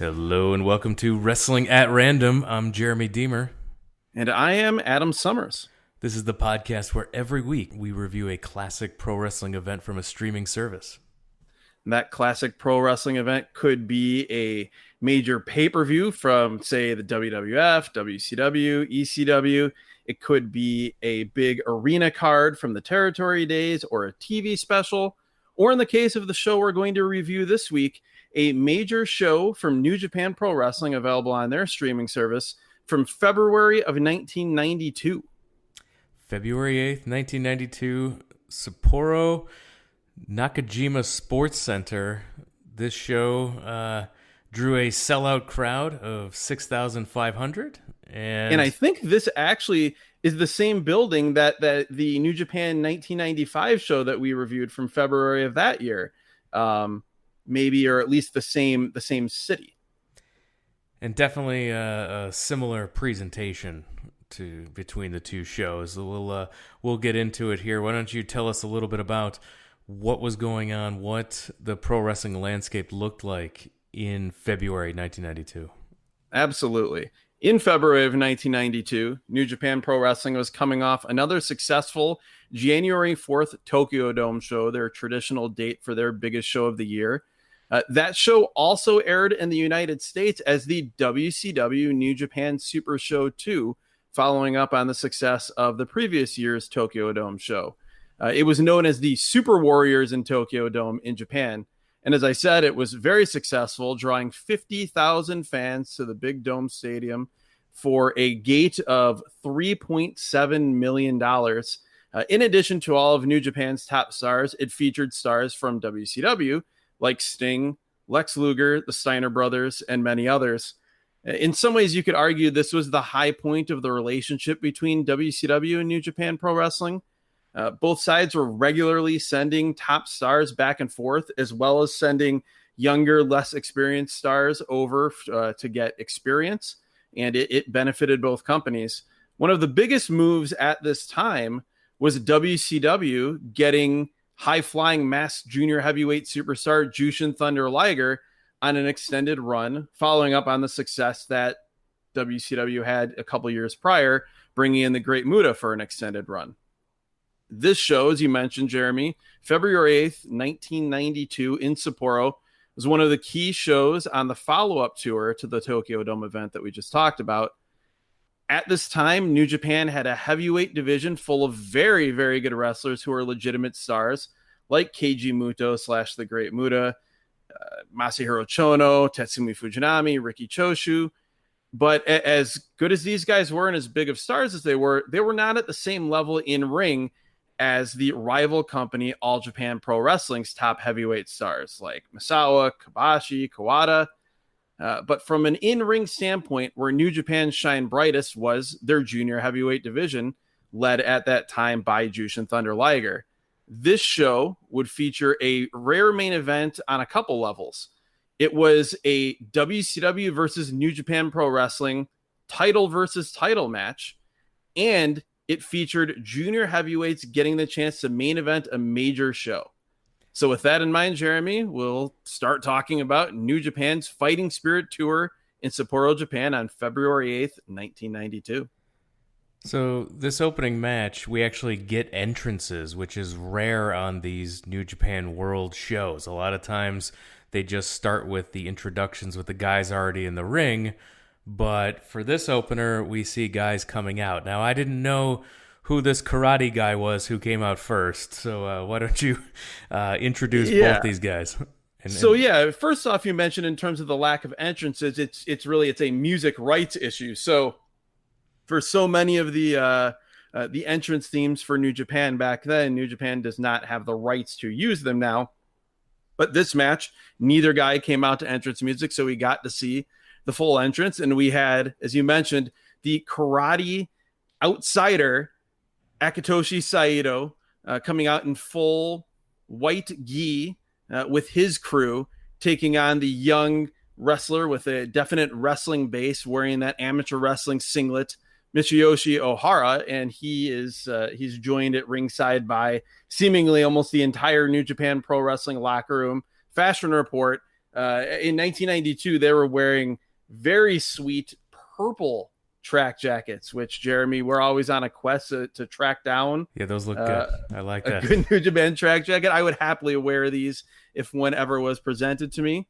Hello and welcome to Wrestling at Random. I'm Jeremy Deemer. And I am Adam Summers. This is the podcast where every week we review a classic pro wrestling event from a streaming service. And that classic pro wrestling event could be a major pay-per-view from, say, the WWF, WCW, ECW. It could be a big arena card from the territory days or a TV special. Or in the case of the show we're going to review this week, a major show from New Japan Pro Wrestling available on their streaming service from February of 1992. February 8th, 1992, Sapporo Nakajima Sports Center. This show drew a sellout crowd of 6,500. And I think this actually is the same building that the New Japan 1995 show that we reviewed from February of that year. Maybe, or at least the same city. And definitely a similar presentation between the two shows. We'll get into it here. Why don't you tell us a little bit about what was going on, what the pro wrestling landscape looked like in February 1992? Absolutely. In February of 1992, New Japan Pro Wrestling was coming off another successful January 4th Tokyo Dome show, their traditional date for their biggest show of the year. That show also aired in the United States as the WCW New Japan Super Show 2, following up on the success of the previous year's Tokyo Dome show. It was known as the Super Warriors in Tokyo Dome in Japan. And as I said, it was very successful, drawing 50,000 fans to the Big Dome Stadium for a gate of $3.7 million. In addition to all of New Japan's top stars, it featured stars from WCW, like Sting, Lex Luger, the Steiner brothers, and many others. In some ways, you could argue this was the high point of the relationship between WCW and New Japan Pro Wrestling. Both sides were regularly sending top stars back and forth, as well as sending younger, less experienced stars over to get experience, and it benefited both companies. One of the biggest moves at this time was WCW getting high-flying masked junior heavyweight superstar Jushin Thunder Liger on an extended run, following up on the success that WCW had a couple years prior, bringing in the Great Muta for an extended run. This show, as you mentioned, Jeremy, February 8th, 1992 in Sapporo, was one of the key shows on the follow-up tour to the Tokyo Dome event that we just talked about. At this time, New Japan had a heavyweight division full of very, very good wrestlers who are legitimate stars, like Keiji Muto / the Great Muta, Masahiro Chono, Tatsumi Fujinami, Riki Choshu. But as good as these guys were and as big of stars as they were not at the same level in ring as the rival company All Japan Pro Wrestling's top heavyweight stars, like Misawa, Kobashi, Kawada. But from an in-ring standpoint, where New Japan shine brightest was their junior heavyweight division, led at that time by Jushin Thunder Liger. This show would feature a rare main event on a couple levels. It was a WCW versus New Japan Pro Wrestling title versus title match, and it featured junior heavyweights getting the chance to main event a major show. So with that in mind, Jeremy, we'll start talking about New Japan's Fighting Spirit Tour in Sapporo, Japan on February 8th, 1992. So this opening match, we actually get entrances, which is rare on these New Japan World shows. A lot of times they just start with the introductions with the guys already in the ring. But for this opener, we see guys coming out. Now, I didn't know who this karate guy was who came out first. So why don't you introduce both these guys? First off, you mentioned in terms of the lack of entrances, it's a music rights issue. So for so many of the entrance themes for New Japan back then, New Japan does not have the rights to use them now. But this match, neither guy came out to entrance music, so we got to see the full entrance. And we had, as you mentioned, the karate outsider Akitoshi Saito coming out in full white gi with his crew, taking on the young wrestler with a definite wrestling base, wearing that amateur wrestling singlet, Michiyoshi Ohara, and he's joined at ringside by seemingly almost the entire New Japan Pro Wrestling locker room. Fashion Report in 1992, they were wearing very sweet purple track jackets, which, Jeremy, we're always on a quest to track down. Yeah, those look good. I like that. A good New Japan track jacket. I would happily wear these if one ever was presented to me.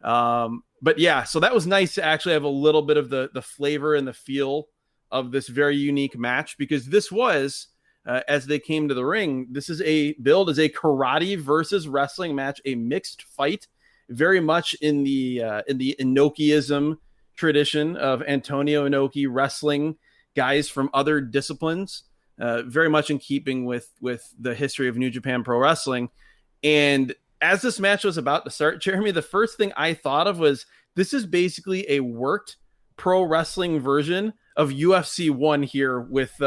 But yeah, so that was nice to actually have a little bit of the flavor and the feel of this very unique match, because this was, as they came to the ring, this is a billed as a karate versus wrestling match, a mixed fight, very much in the Inokiism tradition of Antonio Inoki wrestling guys from other disciplines, very much in keeping with the history of New Japan Pro Wrestling. And as this match was about to start, Jeremy, the first thing I thought of was, this is basically a worked pro wrestling version of UFC 1 here with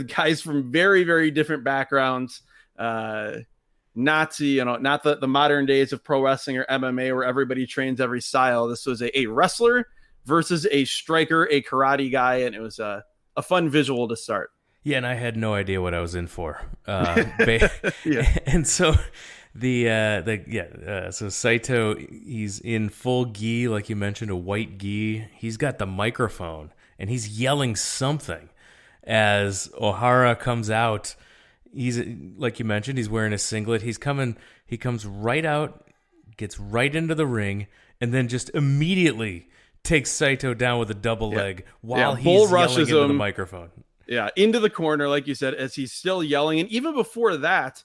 guys from very, very different backgrounds. Not the modern days of pro wrestling or MMA where everybody trains every style. This was a wrestler versus a striker, a karate guy, and it was a fun visual to start. Yeah, and I had no idea what I was in for. And so so Saito, he's in full gi, like you mentioned, a white gi. He's got the microphone and he's yelling something as Ohara comes out. He's, like you mentioned, he's wearing a singlet. He comes right out, gets right into the ring, and then just immediately takes Saito down with a double leg while he's yelling into the microphone. Yeah, into the corner, like you said, as he's still yelling. And even before that,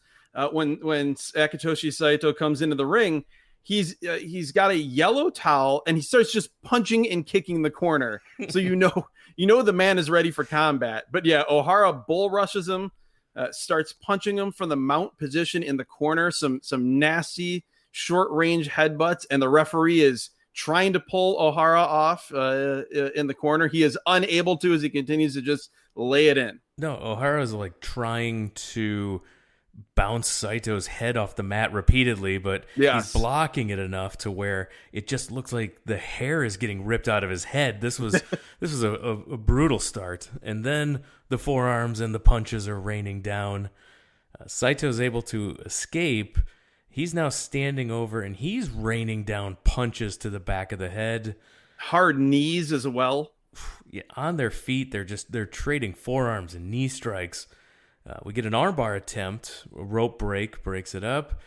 when Akitoshi Saito comes into the ring, he's got a yellow towel and he starts just punching and kicking the corner. So you know the man is ready for combat. But yeah, Ohara bull rushes him, starts punching him from the mount position in the corner. Some nasty short range headbutts, and the referee is trying to pull Ohara off in the corner. He is unable to, as he continues to just lay it in. No, Ohara is like trying to bounce Saito's head off the mat repeatedly, but he's blocking it enough to where it just looks like the hair is getting ripped out of his head. This was a brutal start, and then the forearms and the punches are raining down. Saito's able to escape. He's now standing over and he's raining down punches to the back of the head. Hard knees as well. Yeah, on their feet, they're trading forearms and knee strikes. We get an armbar attempt, a rope breaks it up.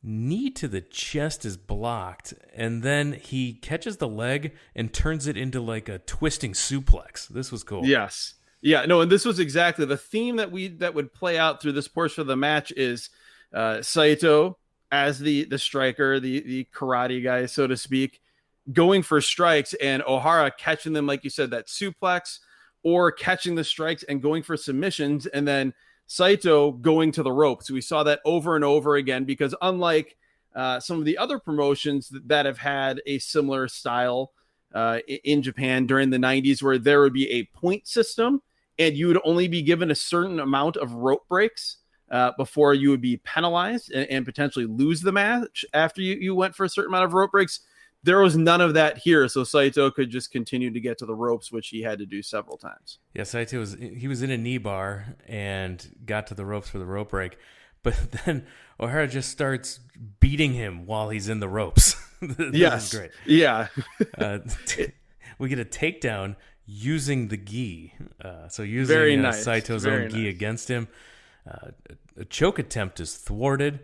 Knee to the chest is blocked, and then he catches the leg and turns it into like a twisting suplex. This was cool. Yes. Yeah, no, and this was exactly the theme that would play out through this portion of the match is Saito as the striker, the karate guy, so to speak, going for strikes, and Ohara catching them, like you said, that suplex, or catching the strikes and going for submissions, and then Saito going to the ropes. We saw that over and over again, because unlike some of the other promotions that have had a similar style in Japan during the 90s, where there would be a point system and you would only be given a certain amount of rope breaks before you would be penalized and potentially lose the match after you went for a certain amount of rope breaks. There was none of that here, so Saito could just continue to get to the ropes, which he had to do several times. Yeah, Saito was in a knee bar and got to the ropes for the rope break, but then Ohara just starts beating him while he's in the ropes. This is great. Yeah. We get a takedown using the gi, so using Saito's own gi against him. A choke attempt is thwarted.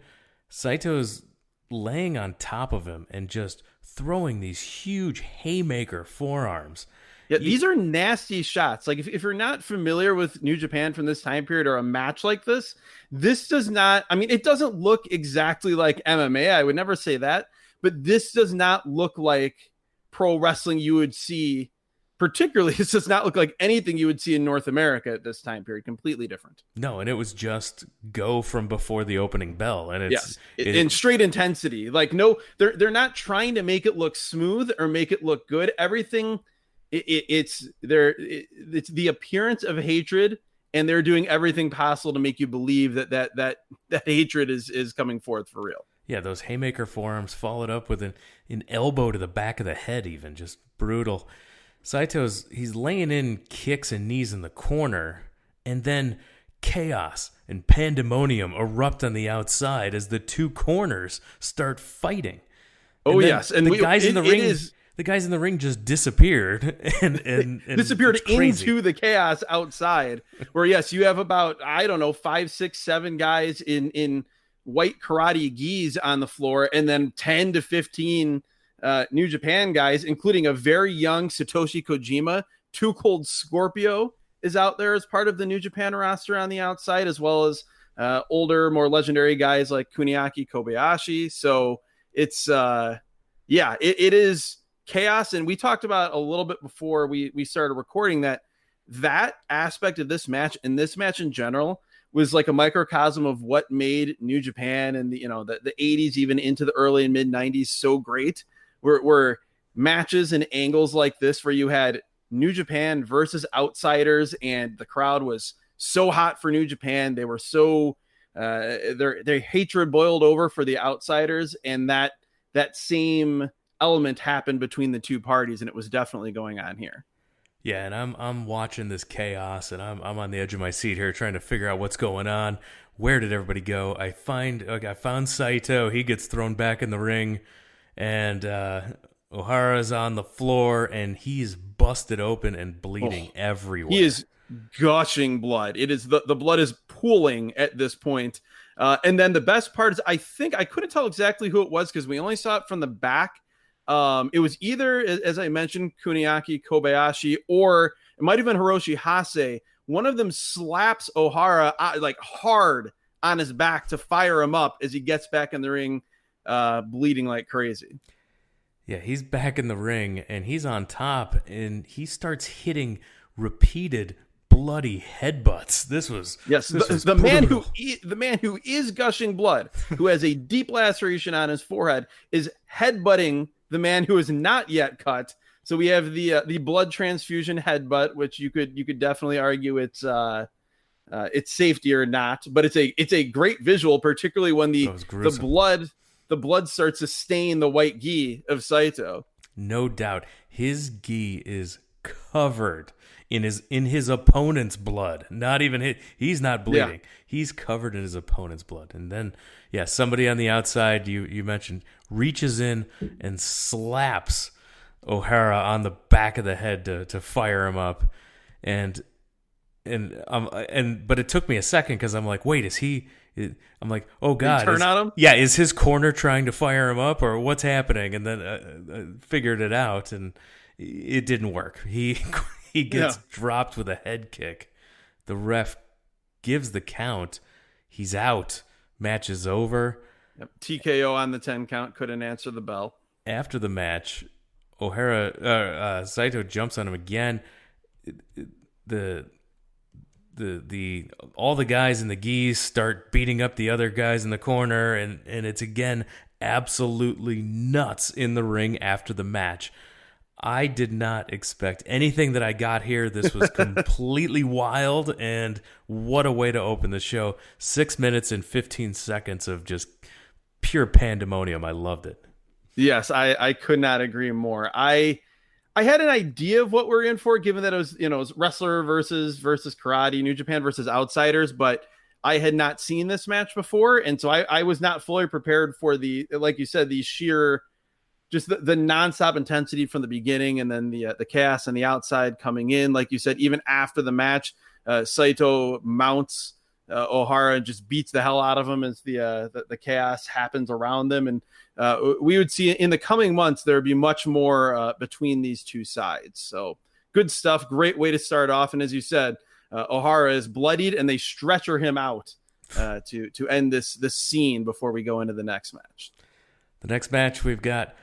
Saito's laying on top of him and just throwing these huge haymaker forearms. Yeah, these are nasty shots. Like if you're not familiar with New Japan from this time period or a match like this does not, I mean, it doesn't look exactly like MMA. I would never say that, but this does not look like pro wrestling you would see. Particularly, this does not look like anything you would see in North America at this time period. Completely different. No, and it was just go from before the opening bell, and it's in straight intensity. Like no, they're not trying to make it look smooth or make it look good. Everything, it's the appearance of hatred, and they're doing everything possible to make you believe that hatred is coming forth for real. Yeah, those haymaker forearms followed up with an elbow to the back of the head, even just brutal. He's laying in kicks and knees in the corner, and then chaos and pandemonium erupt on the outside as the two corners start fighting. Oh, yes. And the guys in the ring, the guys in the ring just disappeared and disappeared into the chaos outside, where, yes, you have about, I don't know, 5, 6, 7 guys in white karate gis on the floor, and then 10 to 15 New Japan guys, including a very young Satoshi Kojima. Too Cold Scorpio is out there as part of the New Japan roster on the outside, as well as older, more legendary guys like Kuniaki Kobayashi. So it's, it is chaos. And we talked about a little bit before we started recording that aspect of this match, and this match in general, was like a microcosm of what made New Japan and the 80s, even into the early and mid 90s, so great. Were matches and angles like this where you had New Japan versus outsiders, and the crowd was so hot for New Japan. They were so their hatred boiled over for the outsiders, and that same element happened between the two parties, and it was definitely going on here. Yeah, and I'm watching this chaos, and I'm on the edge of my seat here, trying to figure out what's going on. Where did everybody go? I found Saito. He gets thrown back in the ring, and Ohara's on the floor, and he's busted open and bleeding everywhere. He is gushing blood. It is the blood is pooling at this point. And then the best part is, I think I couldn't tell exactly who it was because we only saw it from the back. It was either, as I mentioned, Kuniaki Kobayashi, or it might have been Hiroshi Hase. One of them slaps Ohara like hard on his back to fire him up as he gets back in the ring, bleeding like crazy. Yeah, he's back in the ring, and he's on top, and he starts hitting repeated bloody headbutts. This was the man who is gushing blood, who has a deep laceration on his forehead, is headbutting the man who is not yet cut. So we have the blood transfusion headbutt, which you could definitely argue it's safety or not, but it's a great visual, particularly when the blood starts to stain the white gi of Saito. No doubt, his gi is covered in his opponent's blood. Not even he's not bleeding. Yeah. He's covered in his opponent's blood. And then, somebody on the outside, you mentioned, reaches in and slaps Ohara on the back of the head to fire him up. But it took me a second because I'm like, wait, is he? I'm like, oh God, turn on him? Yeah, is his corner trying to fire him up, or what's happening? And then I figured it out, and it didn't work. He gets dropped with a head kick. The ref gives the count. He's out. Match is over. Yep. TKO on the 10 count. Couldn't answer the bell. After the match, Saito jumps on him again. All the guys in the gis start beating up the other guys in the corner, and it's again absolutely nuts in the ring after the match. I did not expect anything that I got here. This was completely wild, and what a way to open the show. 6 minutes and 15 seconds of just pure pandemonium. I loved it. Yes, I could not agree more. I had an idea of what we're in for, given that it was wrestler versus karate, New Japan versus outsiders, but I had not seen this match before, and so I was not fully prepared for like you said, the sheer, just the nonstop intensity from the beginning, and then the chaos on the outside coming in. Like you said, even after the match, Saito mounts Ohara and just beats the hell out of him as the chaos happens around them. And we would see in the coming months, there would be much more between these two sides. So good stuff. Great way to start off. And as you said, Ohara is bloodied, and they stretcher him out to end this scene before we go into the next match. The next match, we've got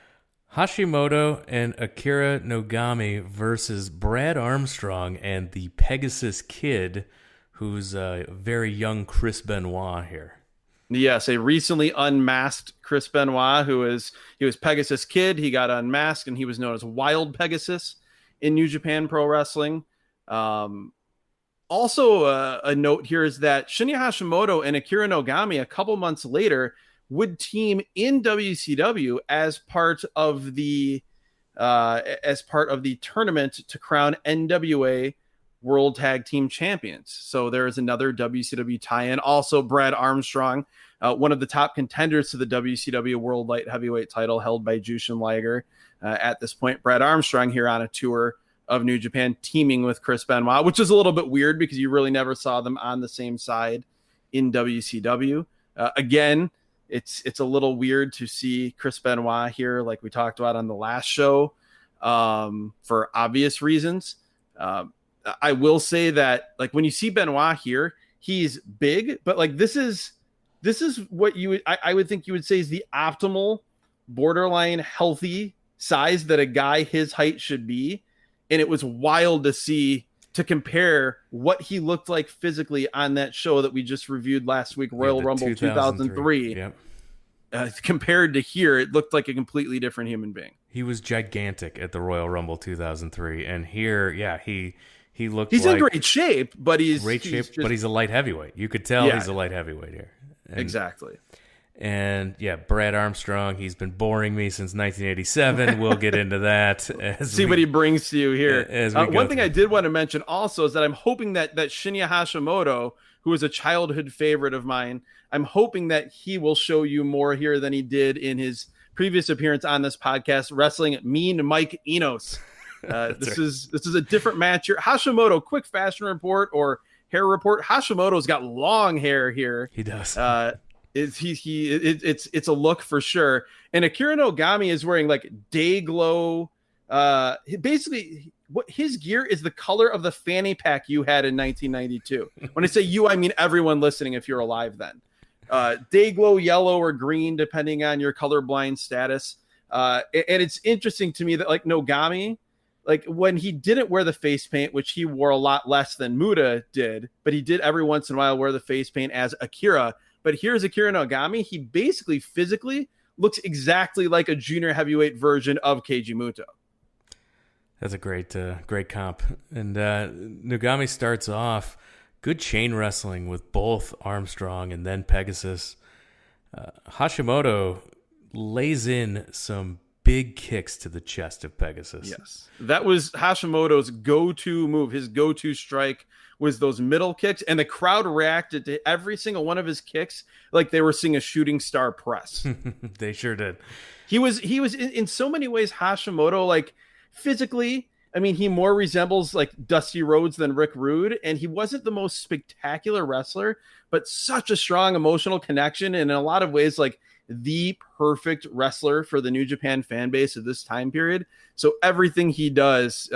Hashimoto and Akira Nogami versus Brad Armstrong and the Pegasus Kid, who's a very young Chris Benoit here. Yes, a recently unmasked Chris Benoit, he was Pegasus Kid. He got unmasked, and he was known as Wild Pegasus in New Japan Pro Wrestling. Also, a note here is that Shinya Hashimoto and Akira Nogami, a couple months later, would team in WCW as part of the tournament to crown NWA World Tag Team Champions. So there is another WCW tie-in. Also, Brad Armstrong one of the top contenders to the WCW World Light Heavyweight title held by Jushin Liger. At this point, Brad Armstrong here on a tour of New Japan, teaming with Chris Benoit, which is a little bit weird because you really never saw them on the same side in WCW. Again, it's a little weird to see Chris Benoit here, like we talked about on the last show, for obvious reasons. I will say that, like, when you see Benoit here, he's big, but like this is what I would think you would say is the optimal, borderline healthy size that a guy his height should be. And it was wild to compare what he looked like physically on that show that we just reviewed last week, Royal Rumble 2003. Yep. Compared to here, it looked like a completely different human being. He was gigantic at the Royal Rumble 2003, and here, yeah, he looked. He's in great shape, but he's a light heavyweight. You could tell he's a light heavyweight here. Exactly. And yeah, Brad Armstrong, he's been boring me since 1987. We'll get into that. See what he brings to you here. One thing I did want to mention also is that I'm hoping that Shinya Hashimoto, who is a childhood favorite of mine, I'm hoping that he will show you more here than he did in his previous appearance on this podcast, wrestling Mean Mike Enos. This is a different match here. Hashimoto, quick fashion report or hair report. Hashimoto's got long hair here. He does. It's a look for sure. And Akira Nogami is wearing like day glow. Basically, what his gear is the color of the fanny pack you had in 1992. When I say you, I mean everyone listening if you're alive then. Day glow yellow or green, depending on your colorblind status. And it's interesting to me that like Nogami, like when he didn't wear the face paint, which he wore a lot less than Muta did, but he did every once in a while wear the face paint as Akira. But here's Akira Nogami. He basically physically looks exactly like a junior heavyweight version of Keiji Muto. That's a great comp. And Nogami starts off good chain wrestling with both Armstrong and then Pegasus. Hashimoto lays in some big kicks to the chest of Pegasus. Yes, that was Hashimoto's go-to move. His go-to strike was those middle kicks, and the crowd reacted to every single one of his kicks like they were seeing a shooting star press. They sure did. He was in so many ways Hashimoto, like physically, I mean, he more resembles like Dusty Rhodes than Rick Rude, and he wasn't the most spectacular wrestler, but such a strong emotional connection, and in a lot of ways, like the perfect wrestler for the New Japan fan base of this time period. So everything he does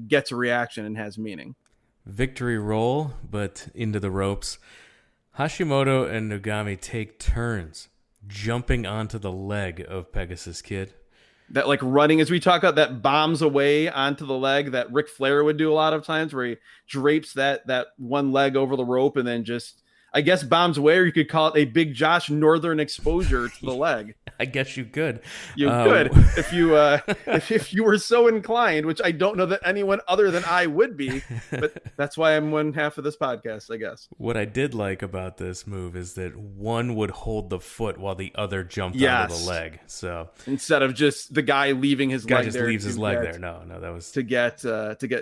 gets a reaction and has meaning. Victory roll, but into the ropes. Hashimoto and Nogami take turns jumping onto the leg of Pegasus Kid. That like running, as we talk about, that bombs away onto the leg that Ric Flair would do a lot of times, where he drapes that one leg over the rope and then just, I guess, bombs away, or you could call it a Big Josh Northern exposure to the leg. I guess you could. You could if you were so inclined, which I don't know that anyone other than I would be, but that's why I'm one half of this podcast, I guess. What I did like about this move is that one would hold the foot while the other jumped onto the leg. So instead of just the guy leaving his leg there. Leaves his leg there. No, that was to get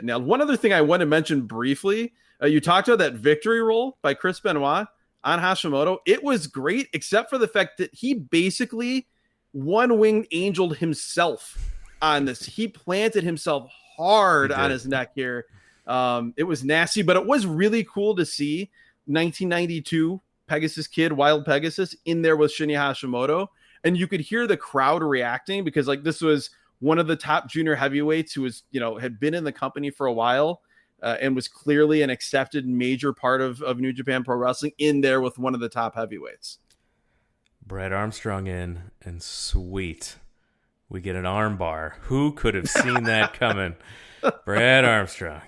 nailed. One other thing I want to mention briefly, you talked about that victory roll by Chris Benoit on Hashimoto. It was great, except for the fact that he basically one-winged angeled himself on this. He planted himself hard on his neck here. It was nasty, but it was really cool to see 1992 Pegasus Kid, Wild Pegasus, in there with Shinya Hashimoto. And you could hear the crowd reacting because like this was one of the top junior heavyweights who was, had been in the company for a while. And was clearly an accepted major part of New Japan Pro Wrestling, in there with one of the top heavyweights. Brad Armstrong in, and sweet, we get an arm bar. Who could have seen that coming? Brad Armstrong.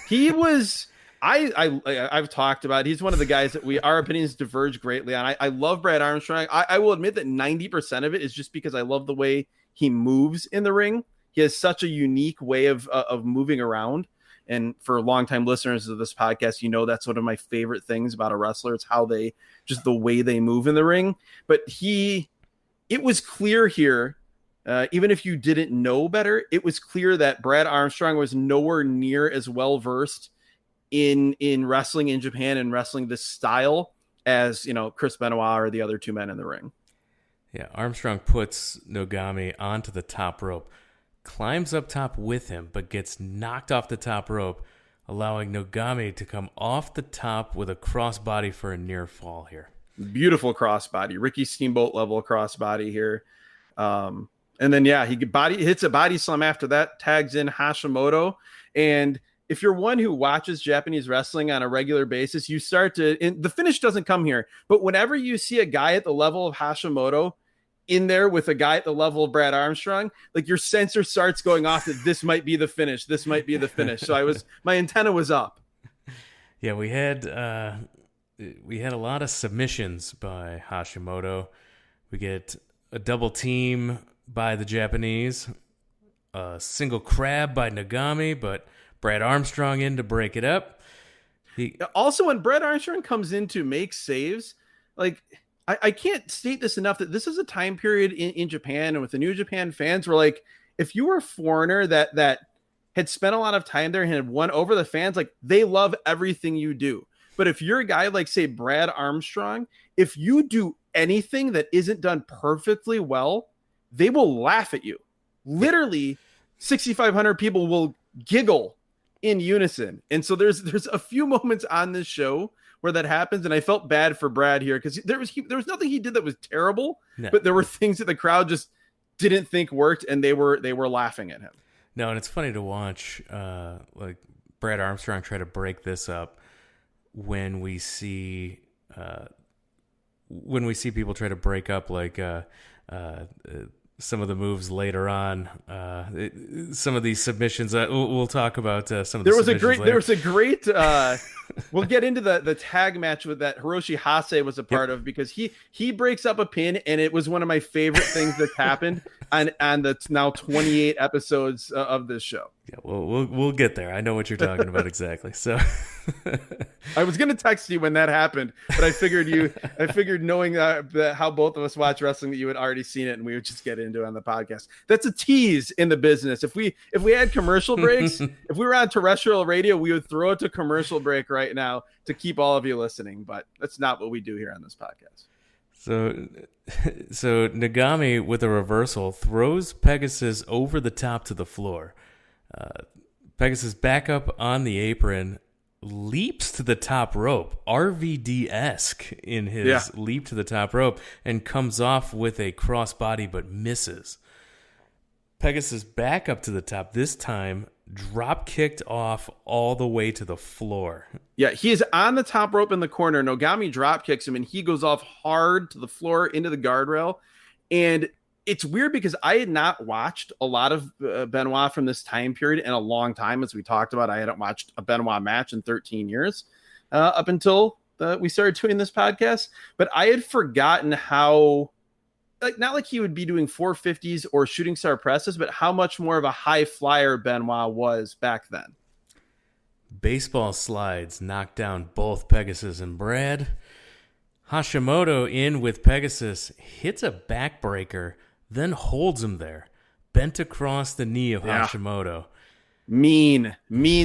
He was, I've talked about, he's one of the guys that our opinions diverge greatly on. I love Brad Armstrong. I will admit that 90% of it is just because I love the way he moves in the ring. He has such a unique way of moving around. And for longtime listeners of this podcast, that's one of my favorite things about a wrestler. It's how just the way they move in the ring. But it was clear here, even if you didn't know better, it was clear that Brad Armstrong was nowhere near as well versed in wrestling in Japan and wrestling this style as, Chris Benoit or the other two men in the ring. Yeah, Armstrong puts Nogami onto the top rope, climbs up top with him, but gets knocked off the top rope, allowing Nogami to come off the top with a crossbody for a near fall here. Beautiful crossbody, Ricky Steamboat level crossbody here. And then, he hits a body slam after that, tags in Hashimoto. And if you're one who watches Japanese wrestling on a regular basis, you start to, and the finish doesn't come here, but whenever you see a guy at the level of Hashimoto in there with a guy at the level of Brad Armstrong, like your sensor starts going off that this might be the finish. This might be the finish. So my antenna was up. Yeah, we had a lot of submissions by Hashimoto. We get a double team by the Japanese, a single crab by Nogami, but Brad Armstrong in to break it up. Also, when Brad Armstrong comes in to make saves, like I can't state this enough that this is a time period in Japan and with the New Japan fans where, like, if you were a foreigner that had spent a lot of time there and had won over the fans, like, they love everything you do. But if you're a guy like, say, Brad Armstrong, if you do anything that isn't done perfectly well, they will laugh at you. Literally, 6,500 people will giggle in unison. And so there's a few moments on this show where that happens, and I felt bad for Brad here because there was nothing he did that was terrible, but there were things that the crowd just didn't think worked, and they were laughing at him. No, and it's funny to watch like Brad Armstrong try to break this up when we see people try to break up like some of the moves later on, some of these submissions. We'll talk about some of the submissions later. There was a great. We'll get into the tag match with that Hiroshi Hase was a part of, because he breaks up a pin, and it was one of my favorite things that's happened on the now 28 episodes of this show. Yeah, we'll get there. I know what you're talking about exactly. So I was gonna text you when that happened, but I figured knowing that how both of us watch wrestling that you had already seen it, and we would just get into it on the podcast. That's a tease in the business. If we had commercial breaks, if we were on terrestrial radio, we would throw it to commercial break right now to keep all of you listening. But that's not what we do here on this podcast. So Nogami with a reversal throws Pegasus over the top to the floor. Pegasus back up on the apron, leaps to the top rope, RVD-esque in his leap to the top rope, and comes off with a crossbody but misses. Pegasus back up to the top, this time drop kicked off all the way to the floor. Yeah, he is on the top rope in the corner. Nogami drop kicks him, and he goes off hard to the floor into the guardrail. And it's weird because I had not watched a lot of Benoit from this time period in a long time. As we talked about, I hadn't watched a Benoit match in 13 years up until we started doing this podcast. But I had forgotten how, like, not like he would be doing 450s or shooting star presses, but how much more of a high flyer Benoit was back then. Baseball slides knocked down both Pegasus and Brad. Hashimoto in with Pegasus, hits a backbreaker, then holds him there, bent across the knee of Hashimoto. Mean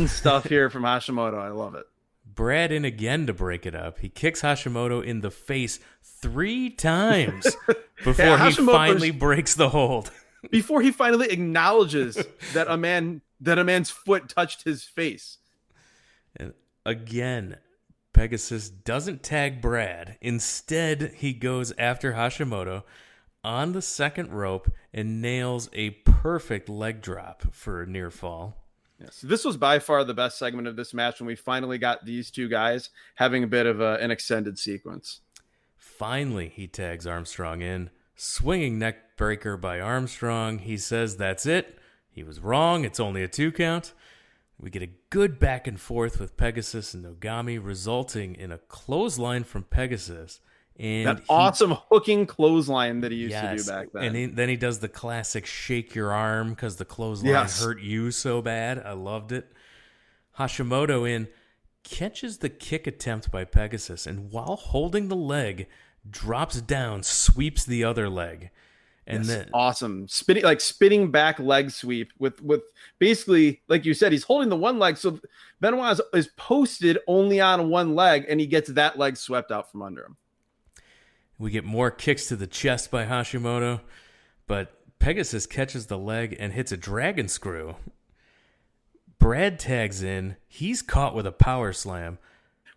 stuff here from Hashimoto. I love it. Brad in again to break it up. He kicks Hashimoto in the face 3 times before he finally breaks the hold. Before he finally acknowledges that a man's foot touched his face. And again, Pegasus doesn't tag Brad. Instead, he goes after Hashimoto on the second rope and nails a perfect leg drop for a near fall. Yes, this was by far the best segment of this match when we finally got these two guys having a bit of an extended sequence. Finally, he tags Armstrong in. Swinging neck breaker by Armstrong. He says that's it. He was wrong. It's only a 2 count. We get a good back and forth with Pegasus and Nogami, resulting in a clothesline from Pegasus. And that awesome hooking clothesline that he used to do back then. And then he does the classic shake your arm because the clothesline hurt you so bad. I loved it. Hashimoto in, catches the kick attempt by Pegasus, and while holding the leg, drops down, sweeps the other leg. And then awesome. Spinning back leg sweep with basically, like you said, he's holding the one leg. So Benoit is posted only on one leg, and he gets that leg swept out from under him. we get more kicks to the chest by Hashimoto, but Pegasus catches the leg and hits a dragon screw. Brad tags in. He's caught with a power slam.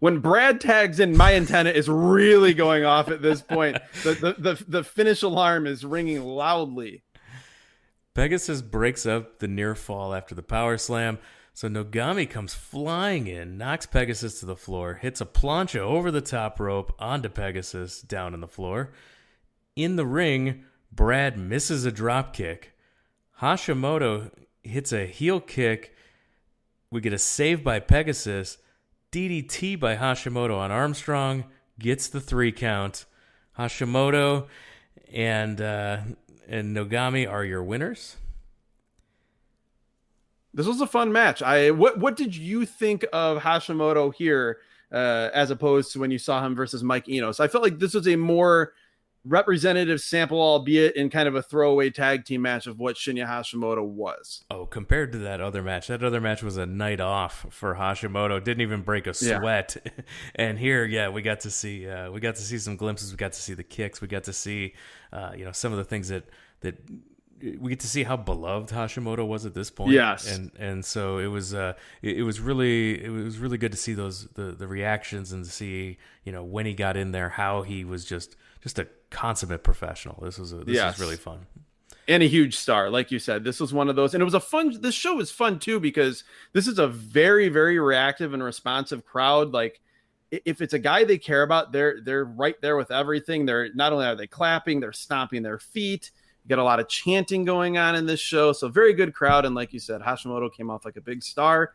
When Brad tags in, my antenna is really going off at this point. The finish alarm is ringing loudly. Pegasus breaks up the near fall after the power slam, so Nogami comes flying in, knocks Pegasus to the floor, hits a plancha over the top rope onto Pegasus down on the floor. In the ring, Brad misses a drop kick. Hashimoto hits a heel kick. We get a save by Pegasus. DDT by Hashimoto on Armstrong gets the 3 count. Hashimoto and Nogami are your winners. This was a fun match. What did you think of Hashimoto here as opposed to when you saw him versus Mike Enos? I felt like this was a more representative sample, albeit in kind of a throwaway tag team match of what Shinya Hashimoto was. Oh, compared to that other match was a night off for Hashimoto. Didn't even break a sweat. Yeah. And here, we got to see some glimpses. We got to see the kicks. We got to see some of the things that we get to see how beloved Hashimoto was at this point. Yes. And so it was really good to see the reactions and to see, when he got in there, how he was just a consummate professional. This was really fun. And a huge star. Like you said, this was one of those, and this show was fun too, because this is a very, very reactive and responsive crowd. Like, if it's a guy they care about, they're right there with everything. They're not only are they clapping, they're stomping their feet. You got a lot of chanting going on in this show. So very good crowd. And like you said, Hashimoto came off like a big star.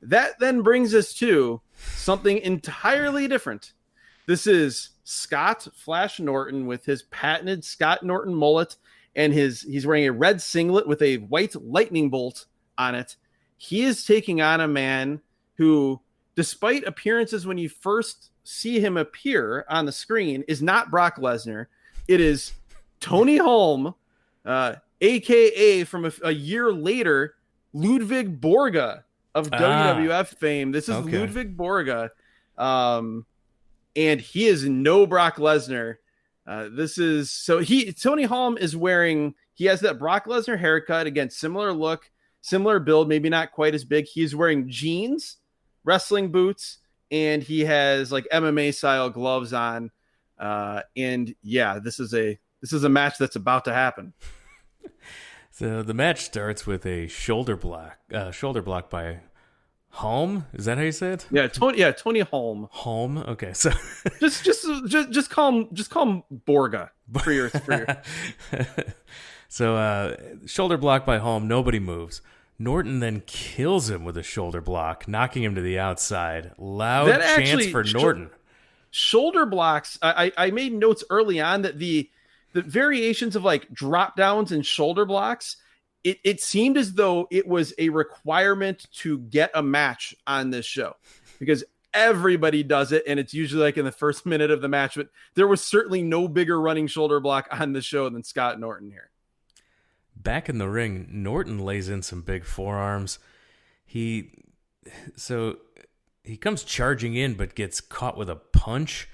That then brings us to something entirely different. This is Scott Flash Norton with his patented Scott Norton mullet, and he's wearing a red singlet with a white lightning bolt on it. He is taking on a man who, despite appearances when you first see him appear on the screen, is not Brock Lesnar. It is Tony Holm, a.k.a. from a year later, Ludwig Borga of WWF fame. This is Ludwig Borga. And he is no Brock Lesnar. Tony Holm is he has that Brock Lesnar haircut. Again, similar look, similar build, maybe not quite as big. He's wearing jeans, wrestling boots, and he has like MMA style gloves on. This is a match that's about to happen. So the match starts with a shoulder block by Holm. Is that how you say it? Yeah, Tony Holm. Holm. Okay, so just call him Borga for your. So shoulder block by Holm. Nobody moves. Norton then kills him with a shoulder block, knocking him to the outside. Loud chants for Norton. Shoulder blocks. I made notes early on that the variations of like drop downs and shoulder blocks, it seemed as though it was a requirement to get a match on this show, because everybody does it, and it's usually like in the first minute of the match. But there was certainly no bigger running shoulder block on the show than Scott Norton here. Back in the ring, Norton lays in some big forearms. He comes charging in, but gets caught with a punch,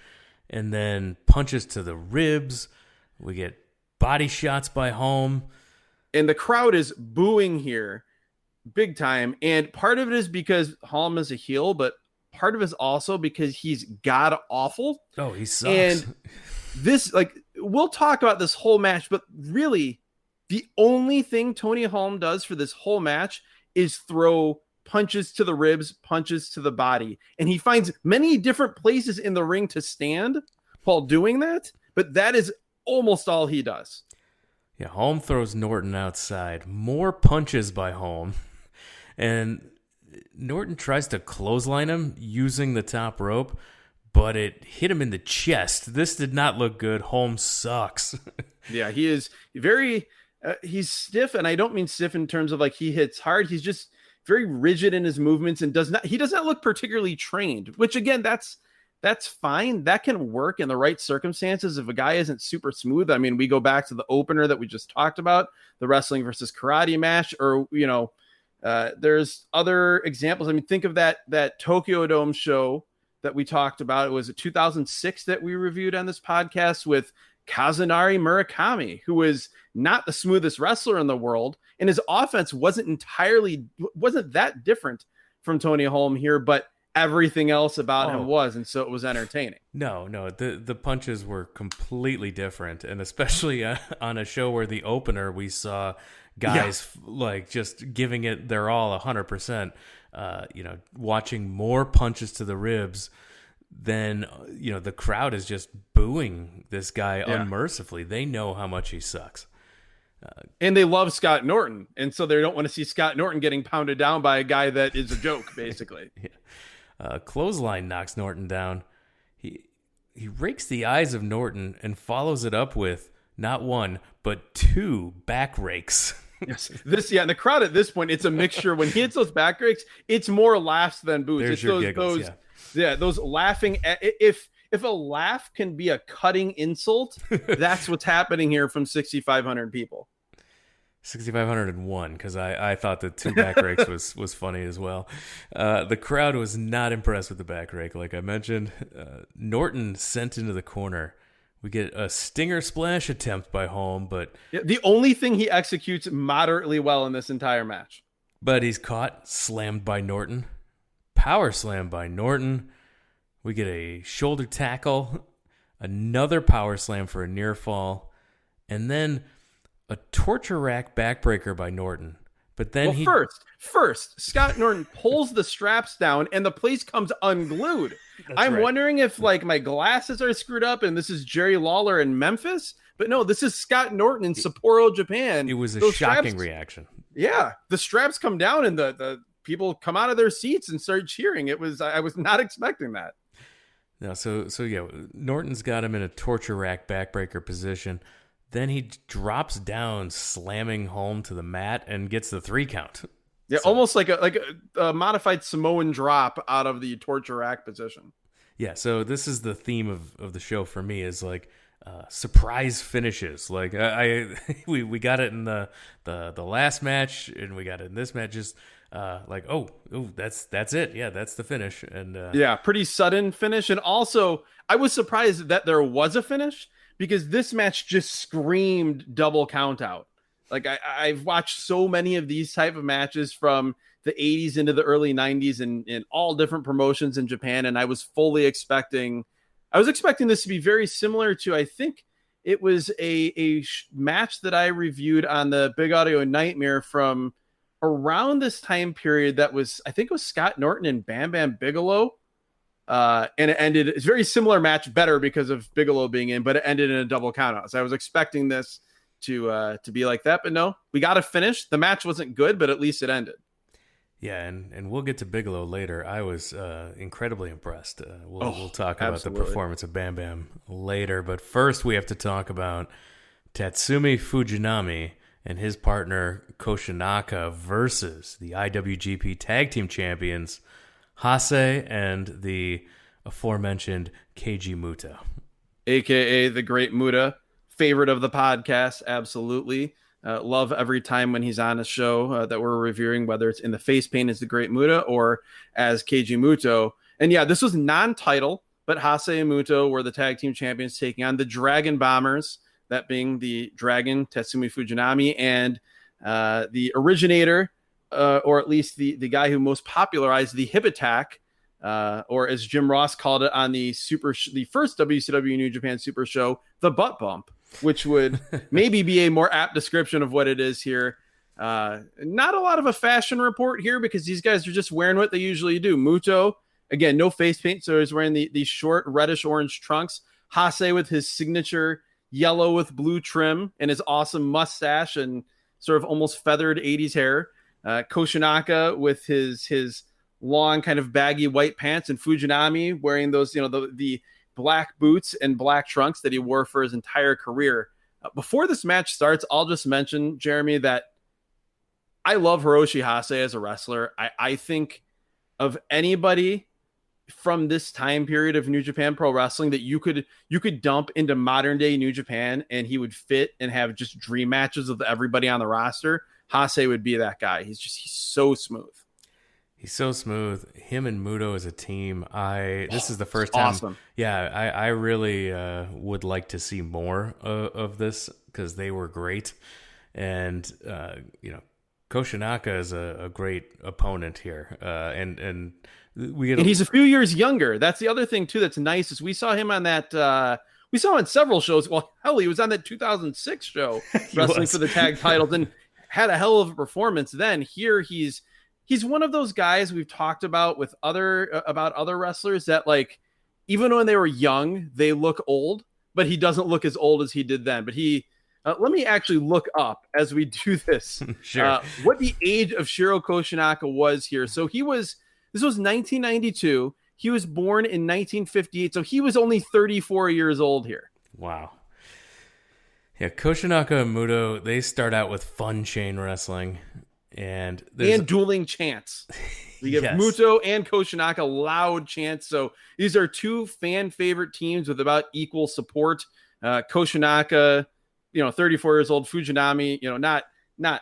and then punches to the ribs. We get body shots by Holm. And the crowd is booing here big time. And part of it is because Holm is a heel, but part of it is also because he's god awful. Oh, he sucks. And this, we'll talk about this whole match, but really the only thing Tony Holm does for this whole match is throw punches to the ribs, punches to the body. And he finds many different places in the ring to stand while doing that, but that is almost all he does. Yeah, Holm throws Norton outside. More punches by Holm. And Norton tries to clothesline him using the top rope, but it hit him in the chest. This did not look good. Holm sucks. Yeah, he is very... he's stiff, and I don't mean stiff in terms of like he hits hard. He's just very rigid in his movements and does not look particularly trained, which again, that's that's fine. That can work in the right circumstances if a guy isn't super smooth. I mean, we go back to the opener that we just talked about, the wrestling versus karate match, or, there's other examples. I mean, think of that Tokyo Dome show that we talked about. It was 2006 that we reviewed on this podcast with Kazunari Murakami, who was not the smoothest wrestler in the world, and his offense wasn't that different from Tony Holm here, but everything else about him was, and so it was entertaining. No, the punches were completely different, and especially on a show where the opener we saw guys like just giving it their all 100%, watching more punches to the ribs than the crowd is just booing this guy unmercifully. They know how much he sucks. And they love Scott Norton, and so they don't want to see Scott Norton getting pounded down by a guy that is a joke, basically. Clothesline knocks Norton down. He rakes the eyes of Norton and follows it up with not one, but two back rakes. Yes, and the crowd at this point, it's a mixture. When he hits those back rakes, it's more laughs than boos. There's it's your giggles, those laughing. If a laugh can be a cutting insult, that's what's happening here from 6,500 people. 6,501, because I thought the two back rakes was funny as well. The crowd was not impressed with the back rake, like I mentioned. Norton sent into the corner. We get a stinger splash attempt by Holm, but the only thing he executes moderately well in this entire match. But he's caught, slammed by Norton. Power slam by Norton. We get a shoulder tackle, another power slam for a near fall, and then a torture rack backbreaker by Norton. But then first, Scott Norton pulls the straps down and the place comes unglued. I'm wondering if my glasses are screwed up and this is Jerry Lawler in Memphis. But no, this is Scott Norton in Sapporo, Japan. It was a shocking reaction. Yeah, the straps come down and the people come out of their seats and start cheering. I was not expecting that. No, so Norton's got him in a torture rack backbreaker position. Then he drops down, slamming Holm to the mat, and gets the 3 count. Yeah, so, almost like a modified Samoan drop out of the torture rack position. Yeah, so this is the theme of the show for me, is surprise finishes. Like we got it in the last match, and we got it in this match. Just that's it. Yeah, that's the finish. And pretty sudden finish. And also, I was surprised that there was a finish, because this match just screamed double count out. Like I've watched so many of these type of matches from the 80s into the early 90s in all different promotions in Japan, and I was expecting this to be very similar to, I think it was a match that I reviewed on the Big Audio Nightmare from around this time period. That was, I think it was Scott Norton and Bam Bam Bigelow. And it ended, it's a very similar match, better because of Bigelow being in, but it ended in a double count out. So I was expecting this to be like that, but no, we got to finish. The match wasn't good, but at least it ended. Yeah, and we'll get to Bigelow later. I was incredibly impressed. We'll talk about the performance of Bam Bam later, but first we have to talk about Tatsumi Fujinami and his partner Koshinaka versus the IWGP Tag Team Champions Hase and the aforementioned Keiji Muto. AKA the Great Muta, favorite of the podcast, absolutely. Love every time when he's on a show that we're reviewing, whether it's in the face paint as the Great Muta or as Keiji Muto. And yeah, this was non-title, but Hase and Muto were the tag team champions taking on the Dragon Bombers, that being the Dragon, Tatsumi Fujinami, and the originator, or at least the guy who most popularized the hip attack, or as Jim Ross called it on the first WCW New Japan Super Show, the butt bump, which would maybe be a more apt description of what it is here. Not a lot of a fashion report here, because these guys are just wearing what they usually do. Muto, again, no face paint, so he's wearing the short reddish orange trunks. Hase with his signature yellow with blue trim and his awesome mustache and sort of almost feathered 80s hair. Koshinaka with his long kind of baggy white pants, and Fujinami wearing those, the black boots and black trunks that he wore for his entire career. Before this match starts, I'll just mention, Jeremy, that I love Hiroshi Hase as a wrestler. I think of anybody from this time period of New Japan Pro Wrestling that you could dump into modern day New Japan and he would fit and have just dream matches with everybody on the roster, Hase would be that guy. He's so smooth. He's so smooth. Him and Muto as a team. This is the first time. Awesome. Yeah, I really would like to see more of this because they were great, and Koshinaka is a great opponent here, and he's a few years younger. That's the other thing too. That's nice is we saw him on that. We saw him on several shows. Well, hell, he was on that 2006 show wrestling for the tag titles and had a hell of a performance. Then here he's one of those guys we've talked about with other wrestlers that like even when they were young they look old, but he doesn't look as old as he did then. But he. Let me actually look up as we do this sure. What the age of Shiro Koshinaka was here. So this was 1992. He was born in 1958. So he was only 34 years old here. Wow. Yeah, Koshinaka and Muto, they start out with fun chain wrestling and dueling chants. We give yes. Muto and Koshinaka loud chants. So these are two fan favorite teams with about equal support. Koshinaka, 34 years old, Fujinami, not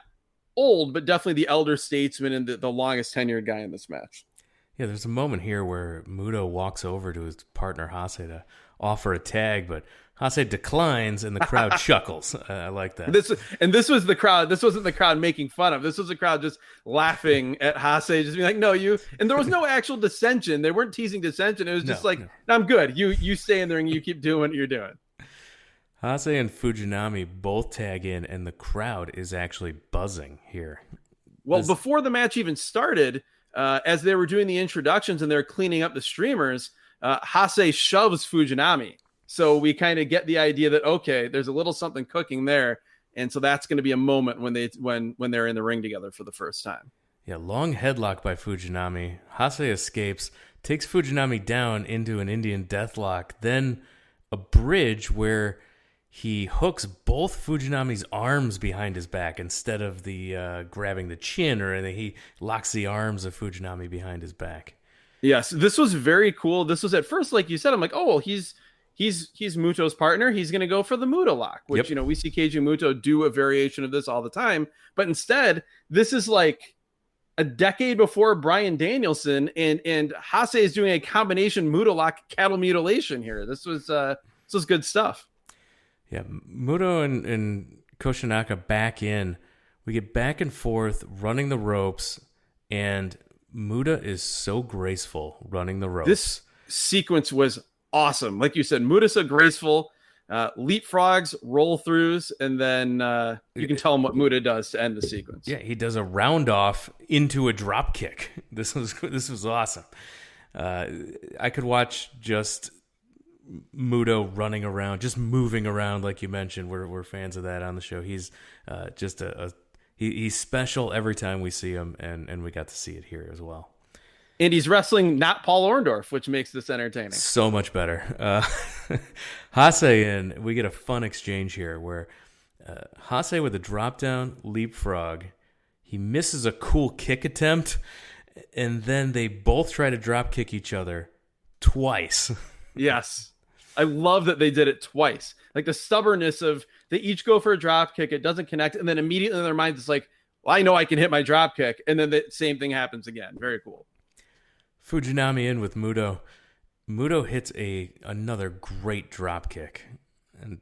old, but definitely the elder statesman and the longest tenured guy in this match. Yeah, there's a moment here where Muto walks over to his partner Hase to offer a tag, but Hase declines and the crowd chuckles. I like that. This was the crowd. This wasn't the crowd making fun of. This was the crowd just laughing at Hase, just being like, no, you. And there was no actual dissension. They weren't teasing dissension. It was just no. I'm good. You stay in there and you keep doing what you're doing. Hase and Fujinami both tag in, and the crowd is actually buzzing here. Well, before the match even started, as they were doing the introductions and they're cleaning up the streamers, Hase shoves Fujinami. So we kind of get the idea that, okay, there's a little something cooking there. And so that's going to be a moment when they're in the ring together for the first time. Yeah, long headlock by Fujinami. Hase escapes, takes Fujinami down into an Indian deathlock, then a bridge where he hooks both Fujinami's arms behind his back instead of the grabbing the chin or anything. He locks the arms of Fujinami behind his back. Yes, this was very cool. This was at first, like you said, I'm like, oh, well, he's Muto's partner. He's going to go for the Muto lock, which, we see Keiji and Muto do a variation of this all the time. But instead, this is like a decade before Bryan Danielson, and Hase is doing a combination Muto lock cattle mutilation here. This was good stuff. Yeah, Muto and Koshinaka back in. We get back and forth running the ropes, and Muta is so graceful running the ropes. This sequence was awesome. Like you said, Muta's so graceful. Leapfrogs, roll-throughs, and then you can tell him what Muta does to end the sequence. Yeah, he does a round off into a drop kick. This was awesome. I could watch just Muto running around, just moving around, like you mentioned. We're fans of that on the show. He's just he's special every time we see him, and we got to see it here as well. And he's wrestling not Paul Orndorff, which makes this entertaining. So much better. Hase and we get a fun exchange here where Hase with a drop down leapfrog, he misses a cool kick attempt, and then they both try to drop kick each other twice. Yes. I love that they did it twice. Like the stubbornness of they each go for a drop kick, it doesn't connect, and then immediately in their minds it's like, well, I know I can hit my drop kick, and then the same thing happens again. Very cool. Fujinami in with Muto. Muto hits another great drop kick, and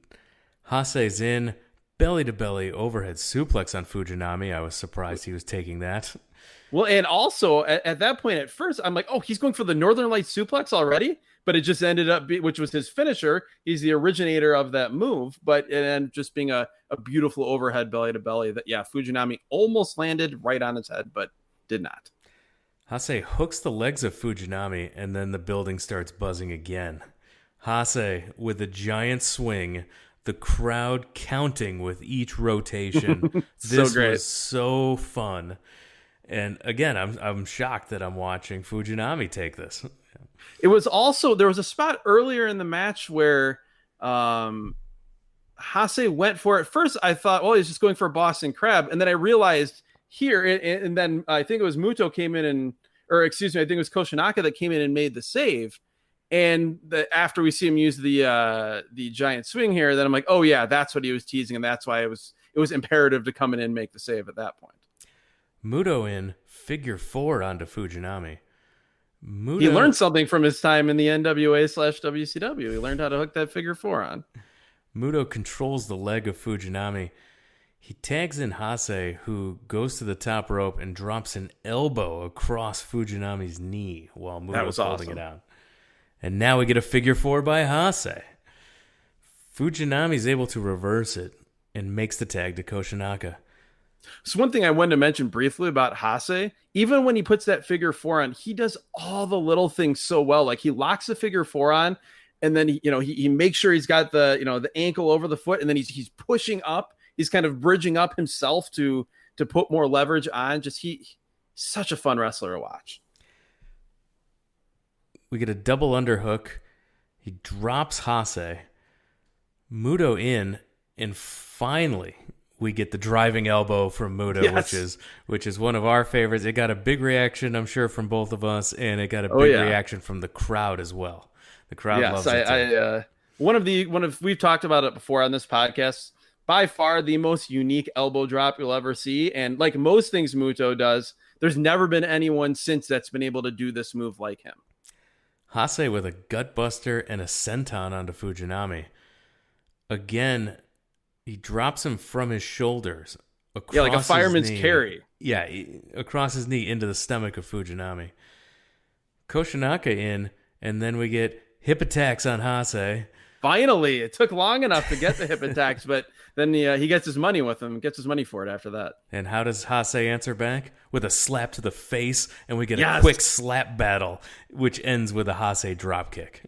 Hase's in, belly to belly overhead suplex on Fujinami. I was surprised he was taking that. Well, and also at that point, at first, I'm like, oh, he's going for the Northern Lights suplex already? But it just ended up, which was his finisher. He's the originator of that move, but and just being a beautiful overhead belly to belly that, yeah, Fujinami almost landed right on his head, but did not. Hase hooks the legs of Fujinami, and then the building starts buzzing again. Hase with a giant swing, the crowd counting with each rotation. This was so fun. And again, I'm shocked that I'm watching Fujinami take this. It was also, there was a spot earlier in the match where Hase went for it. First, I thought, well, he's just going for a Boston Crab. And then I realized here, and then I think it was Muto came in or excuse me, I think it was Koshinaka that came in and made the save. And after we see him use the giant swing here, then I'm like, oh yeah, that's what he was teasing, and that's why it was imperative to come in and make the save at that point. Muto in figure 4 onto Fujinami. He learned something from his time in the NWA/WCW. He learned how to hook that figure 4 on. Muto controls the leg of Fujinami. He tags in Hase, who goes to the top rope and drops an elbow across Fujinami's knee while Muto's holding it out. And now we get a figure 4 by Hase. Fujinami's able to reverse it and makes the tag to Koshinaka. So one thing I wanted to mention briefly about Hase, even when he puts that figure 4 on, he does all the little things so well. Like he locks the figure 4 on, and then he makes sure he's got the ankle over the foot, and then he's pushing up. He's kind of bridging up himself to put more leverage on. He's such a fun wrestler to watch. We get a double underhook. He drops Hase. Muto in, and finally we get the driving elbow from Muto, yes, which is one of our favorites. It got a big reaction, I'm sure, from both of us, and it got a big reaction from the crowd as well. The crowd loves it. We've talked about it before on this podcast. By far the most unique elbow drop you'll ever see, and like most things Muto does, there's never been anyone since that's been able to do this move like him. Hase with a gutbuster and a senton onto Fujinami. Again, he drops him from his shoulders. Like a fireman's carry. Yeah, across his knee into the stomach of Fujinami. Koshinaka in, and then we get hip attacks on Hase. Finally, it took long enough to get the hip attacks, but then he gets his money with him, gets his money for it after that. And how does Hase answer back? With a slap to the face, and we get a quick slap battle, which ends with a Hase dropkick.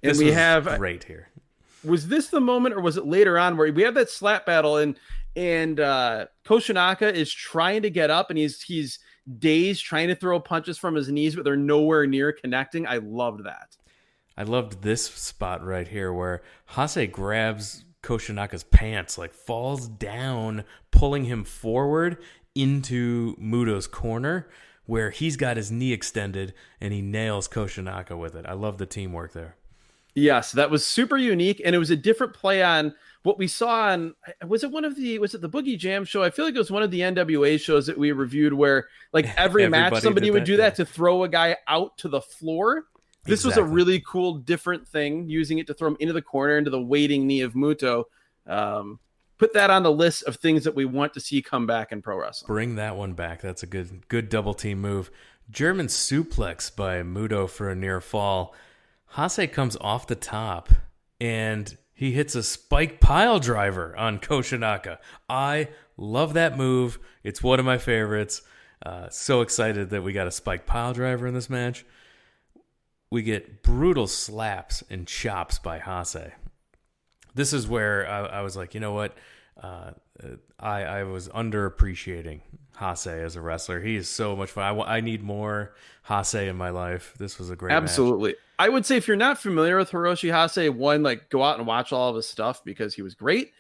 And we have great here. Was this the moment, or was it later on where we have that slap battle and Koshinaka is trying to get up and he's dazed, trying to throw punches from his knees, but they're nowhere near connecting? I loved that. I loved this spot right here where Hase grabs Koshinaka's pants, like falls down, pulling him forward into Muto's corner, where he's got his knee extended and he nails Koshinaka with it. I love the teamwork there. Yes, that was super unique, and it was a different play on what we saw on, was it the Boogie Jam show? I feel like it was one of the NWA shows that we reviewed where like every match somebody would do that to throw a guy out to the floor. This was a really cool, different thing, using it to throw him into the corner, into the waiting knee of Muto. Put that on the list of things that we want to see come back in pro wrestling. Bring that one back. That's a good double team move. German suplex by Muto for a near fall. Hase comes off the top, and he hits a spike pile driver on Koshinaka. I love that move. It's one of my favorites. So excited that we got a spike pile driver in this match. We get brutal slaps and chops by Hase. This is where I was like, you know what? I was underappreciating Hase as a wrestler. He is so much fun. I need more Hase in my life. This was a great Absolutely. match. I would say if you're not familiar with Hiroshi Hase, one, like go out and watch all of his stuff because he was great.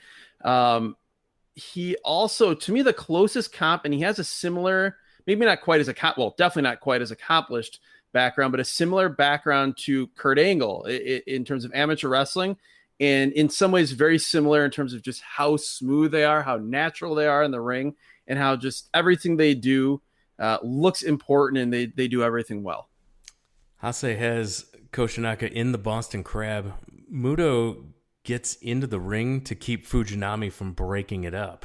He also, to me, the closest comp, and he has a similar, maybe not quite as definitely not quite as accomplished background, but a similar background to Kurt Angle in terms of amateur wrestling. And in some ways very similar in terms of just how smooth they are, how natural they are in the ring, and how just everything they do looks important, and they do everything well. Hase has Koshinaka in the Boston Crab. Muto gets into the ring to keep Fujinami from breaking it up.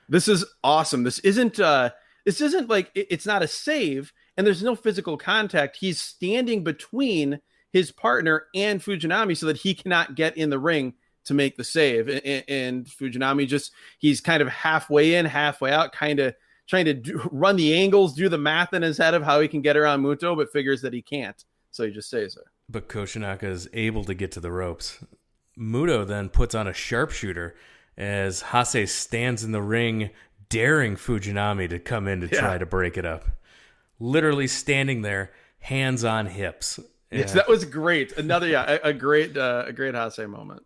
This is awesome. This isn't like, it's not a save, and there's no physical contact. He's standing between his partner and Fujinami so that he cannot get in the ring to make the save. And Fujinami he's kind of halfway in, halfway out, kind of trying to run the angles, do the math in his head of how he can get around Muto, but figures that he can't. So he just stays there. But Koshinaka is able to get to the ropes. Muto then puts on a sharpshooter as Hase stands in the ring, daring Fujinami to come in to try to break it up. Literally standing there, hands on hips. Yes, that was great. Another, a great Hase moment.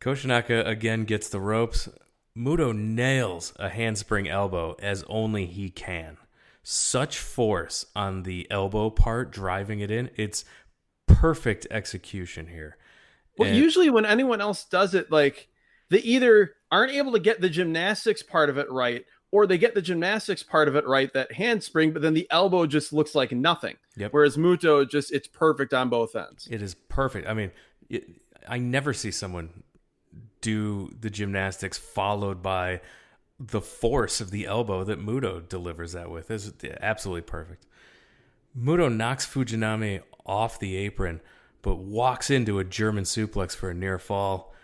Koshinaka again gets the ropes. Muto nails a handspring elbow as only he can. such force on the elbow part, driving it in. It's perfect execution here. Well, usually when anyone else does it, like they either aren't able to get the gymnastics part of it right, or they get the gymnastics part of it right, that handspring, but then the elbow just looks like nothing. Yep. Whereas Muto, it's perfect on both ends. It is perfect. I mean, I never see someone do the gymnastics followed by the force of the elbow that Muto delivers that with. It's absolutely perfect. Muto knocks Fujinami off the apron, but walks into a German suplex for a near fall.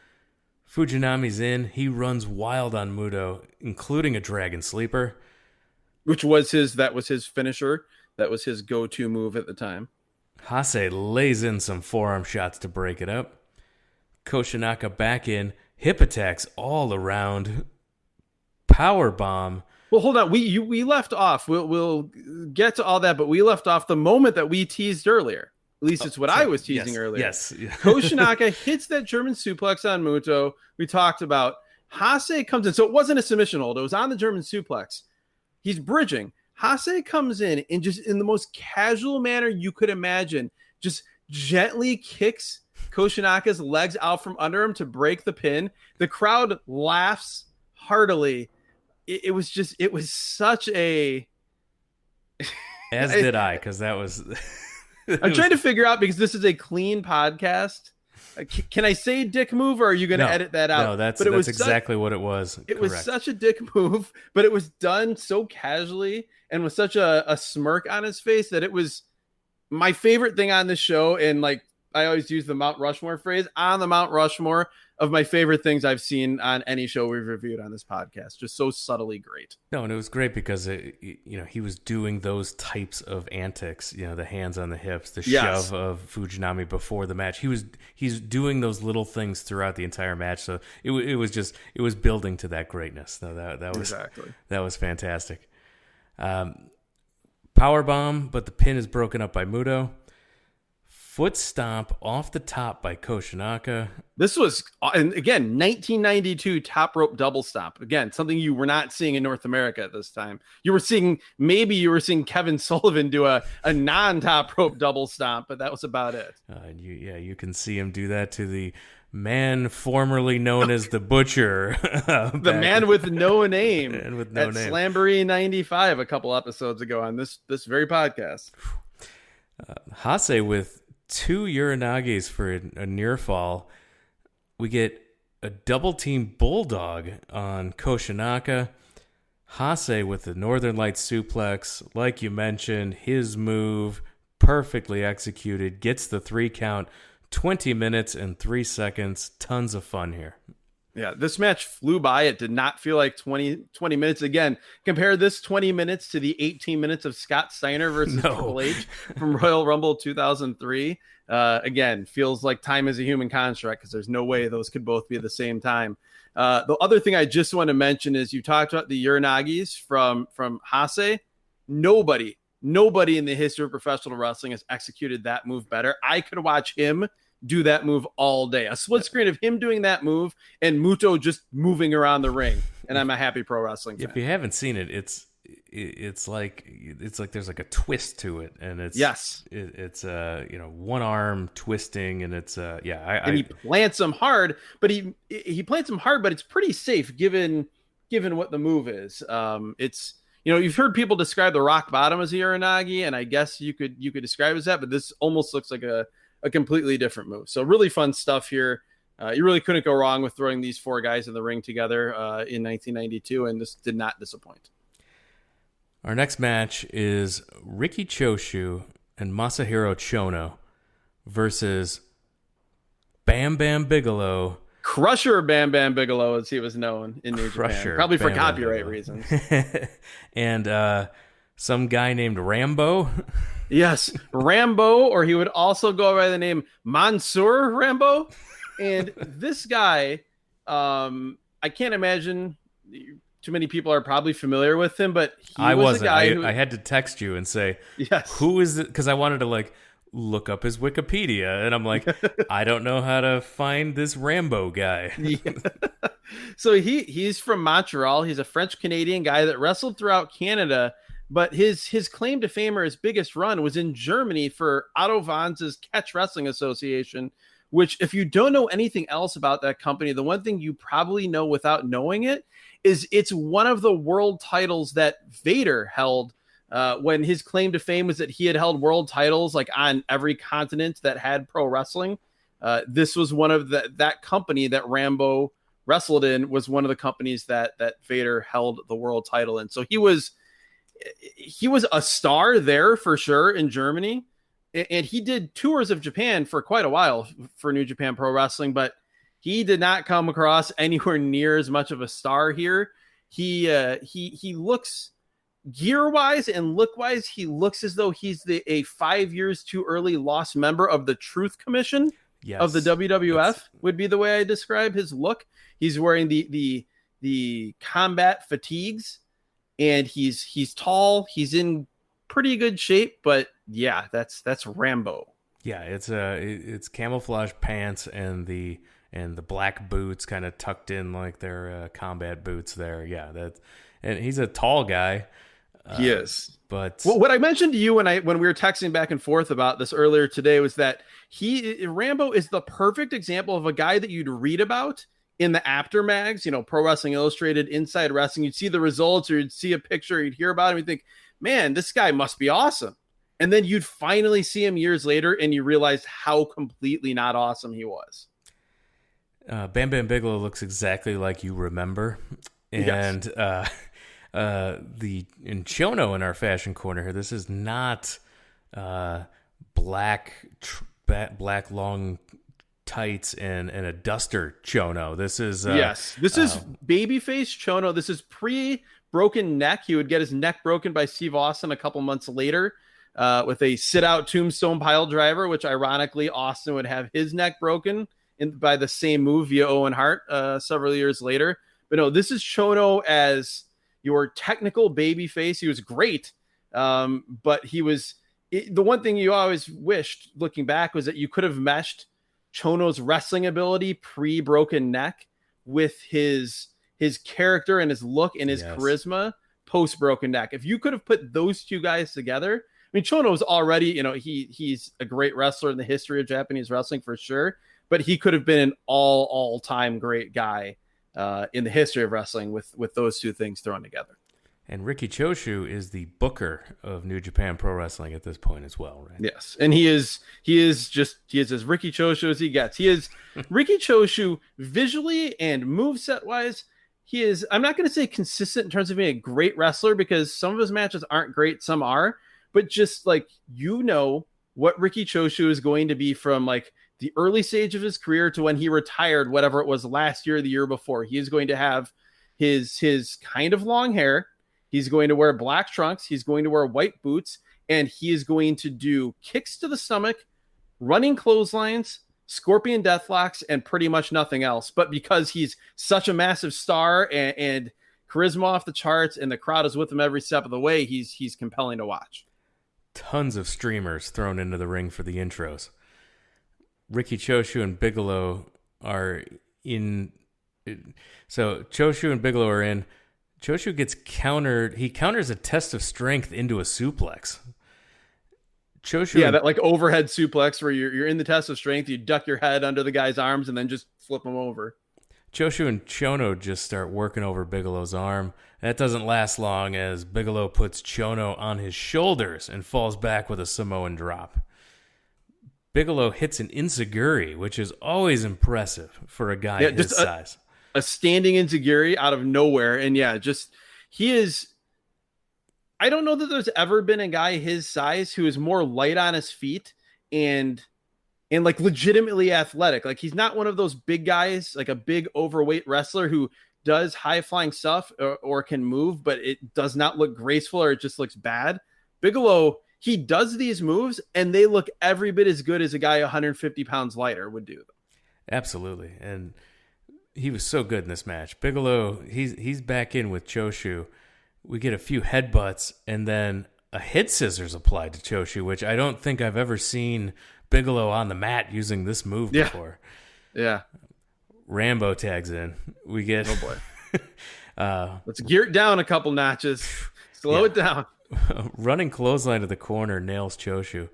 Fujinami's in. He runs wild on Muto, including a dragon sleeper. Which was that was his finisher. That was his go-to move at the time. Hase lays in some forearm shots to break it up. Koshinaka back in. Hip attacks all around. Power bomb. Well, hold on. We left off. We'll get to all that, but we left off the moment that we teased earlier. At least it's what I was teasing earlier. Yes. Koshinaka hits that German suplex on Muto. We talked about. Hase comes in. So it wasn't a submission hold. It was on the German suplex. He's bridging. Hase comes in and just in the most casual manner you could imagine, just gently kicks Koshinaka's legs out from under him to break the pin. The crowd laughs heartily. It was such a... As did I, because that was... I'm trying to figure out, because this is a clean podcast. Can I say dick move, or are you going to edit that out? No, that's exactly what it was. It was such a dick move, but it was done so casually and with such a smirk on his face that it was my favorite thing on this show. And like I always use the Mount Rushmore phrase, on the Mount Rushmore of my favorite things I've seen on any show we've reviewed on this podcast. Just so subtly great. No, and it was great because he was doing those types of antics, the hands on the hips, the shove of Fujinami before the match. He's doing those little things throughout the entire match. So it was building to that greatness. So that was fantastic. Power bomb, but the pin is broken up by Muto. Foot stomp off the top by Koshinaka. This was, and again, 1992 top rope double stomp. Again, something you were not seeing in North America at this time. You were seeing Kevin Sullivan do a non-top rope double stomp, but that was about it. You can see him do that to the man formerly known as the Butcher. The man with no name. And with no name. At Slamboree 95 a couple episodes ago on this very podcast. Hase with 2 Uranagis for a near fall. We get a double team bulldog on Koshinaka. Hase with the Northern Lights suplex. Like you mentioned, his move perfectly executed. Gets the 3 count. 20 minutes and 3 seconds. Tons of fun here. Yeah, this match flew by. It did not feel like 20 minutes. Again, compare this 20 minutes to the 18 minutes of Scott Steiner versus Triple H from Royal Rumble 2003. Again, feels like time is a human construct because there's no way those could both be at the same time. The other thing I just want to mention is you talked about the Uranagis from Hase. Nobody in the history of professional wrestling has executed that move better. I could watch him do that move all day. A split screen of him doing that move and Muto just moving around the ring, and I'm a happy pro wrestling fan. If you haven't seen it, it's like there's like a twist to it, and it's one arm twisting, and it's and he plants him hard, but he plants him hard, but it's pretty safe given what the move is. It's you've heard people describe the rock bottom as a Uranagi, and I guess you could describe it as that, but this almost looks like a completely different move. So really fun stuff here. You really couldn't go wrong with throwing these 4 guys in the ring together in 1992, and this did not disappoint. Our next match is Riki Choshu and Masahiro Chono versus Bam Bam Bigelow. Crusher Bam Bam Bigelow, as he was known in New Japan. Probably for copyright reasons. And some guy named Rambo. Yes, Rambo, or he would also go by the name Mansoor Rambo. And this guy, I can't imagine too many people are probably familiar with him, but I wasn't. I had to text you and say, yes, who is it? Because I wanted to look up his Wikipedia, and I'm like, I don't know how to find this Rambo guy. Yeah. So he's from Montreal. He's a French Canadian guy that wrestled throughout Canada, But his claim to fame or his biggest run was in Germany for Otto Wanz's Catch Wrestling Association, which, if you don't know anything else about that company, the one thing you probably know without knowing it is it's one of the world titles that Vader held when his claim to fame was that he had held world titles like on every continent that had pro wrestling. This was one of that company that Rambo wrestled in was one of the companies that Vader held the world title in. So he was a star there for sure in Germany. And he did tours of Japan for quite a while for New Japan Pro Wrestling, but he did not come across anywhere near as much of a star here. He looks gear-wise and look-wise, he looks as though he's a 5 years too early lost member of the Truth Commission of the WWF would be the way I describe his look. He's wearing the combat fatigues, and he's tall. He's in pretty good shape, but yeah, that's Rambo. Yeah, it's camouflage pants and the black boots kind of tucked in like their combat boots there. Yeah, and he's a tall guy. He is. But what I mentioned to you when we were texting back and forth about this earlier today was that Rambo is the perfect example of a guy that you'd read about in the after mags, Pro Wrestling Illustrated, Inside Wrestling. You'd see the results, or you'd see a picture, you'd hear about him, you'd think, man, this guy must be awesome. And then you'd finally see him years later, and you realize how completely not awesome he was. Bam Bam Bigelow looks exactly like you remember. And yes. In Chono in our fashion corner here, this is not black long tights and a duster Chono. This is this is babyface Chono. This is pre-broken neck. He would get his neck broken by Steve Austin a couple months later with a sit-out tombstone pile driver, which ironically Austin would have his neck broken by the same move via Owen Hart several years later. But no, this is Chono as your technical babyface. He was great, but the one thing you always wished, looking back, was that you could have meshed Chono's wrestling ability pre-broken neck with his character and his look and his charisma post-broken neck. If you could have put those two guys together, I mean, Chono is already, he's a great wrestler in the history of Japanese wrestling for sure, but he could have been an all-time great guy in the history of wrestling with those two things thrown together. And Riki Choshu is the booker of New Japan Pro Wrestling at this point as well, right? Yes, and he is as Riki Choshu as he gets. He is Riki Choshu visually and moveset wise. He is, I'm not going to say consistent in terms of being a great wrestler, because some of his matches aren't great, some are, but just like, what Riki Choshu is going to be from like the early stage of his career to when he retired, whatever it was last year or the year before. He is going to have his kind of long hair. He's going to wear black trunks. He's going to wear white boots, and he is going to do kicks to the stomach, running clotheslines, scorpion deathlocks, and pretty much nothing else. But because he's such a massive star and charisma off the charts, and the crowd is with him every step of the way, he's compelling to watch. Tons of streamers thrown into the ring for the intros. Riki Choshu and Bigelow are in. So Choshu and Bigelow are in. Choshu gets countered. He counters a test of strength into a suplex. Choshu, that like overhead suplex where you're in the test of strength, you duck your head under the guy's arms and then just flip him over. Choshu and Chono just start working over Bigelow's arm. That doesn't last long as Bigelow puts Chono on his shoulders and falls back with a Samoan drop. Bigelow hits an enziguri, which is always impressive for a guy his size. A standing enziguri out of nowhere. And he is, I don't know that there's ever been a guy his size who is more light on his feet and like legitimately athletic. Like, he's not one of those big guys, like a big overweight wrestler who does high flying stuff or can move, but it does not look graceful, or it just looks bad. Bigelow, he does these moves and they look every bit as good as a guy 150 pounds lighter would do. Absolutely. And he was so good in this match. Bigelow, he's back in with Choshu. We get a few headbutts and then a head scissors applied to Choshu, which I don't think I've ever seen Bigelow on the mat using this move before. Yeah. Rambo tags in. We get... Oh, boy. Let's gear it down a couple notches. Slow it down. Running clothesline to the corner nails Choshu.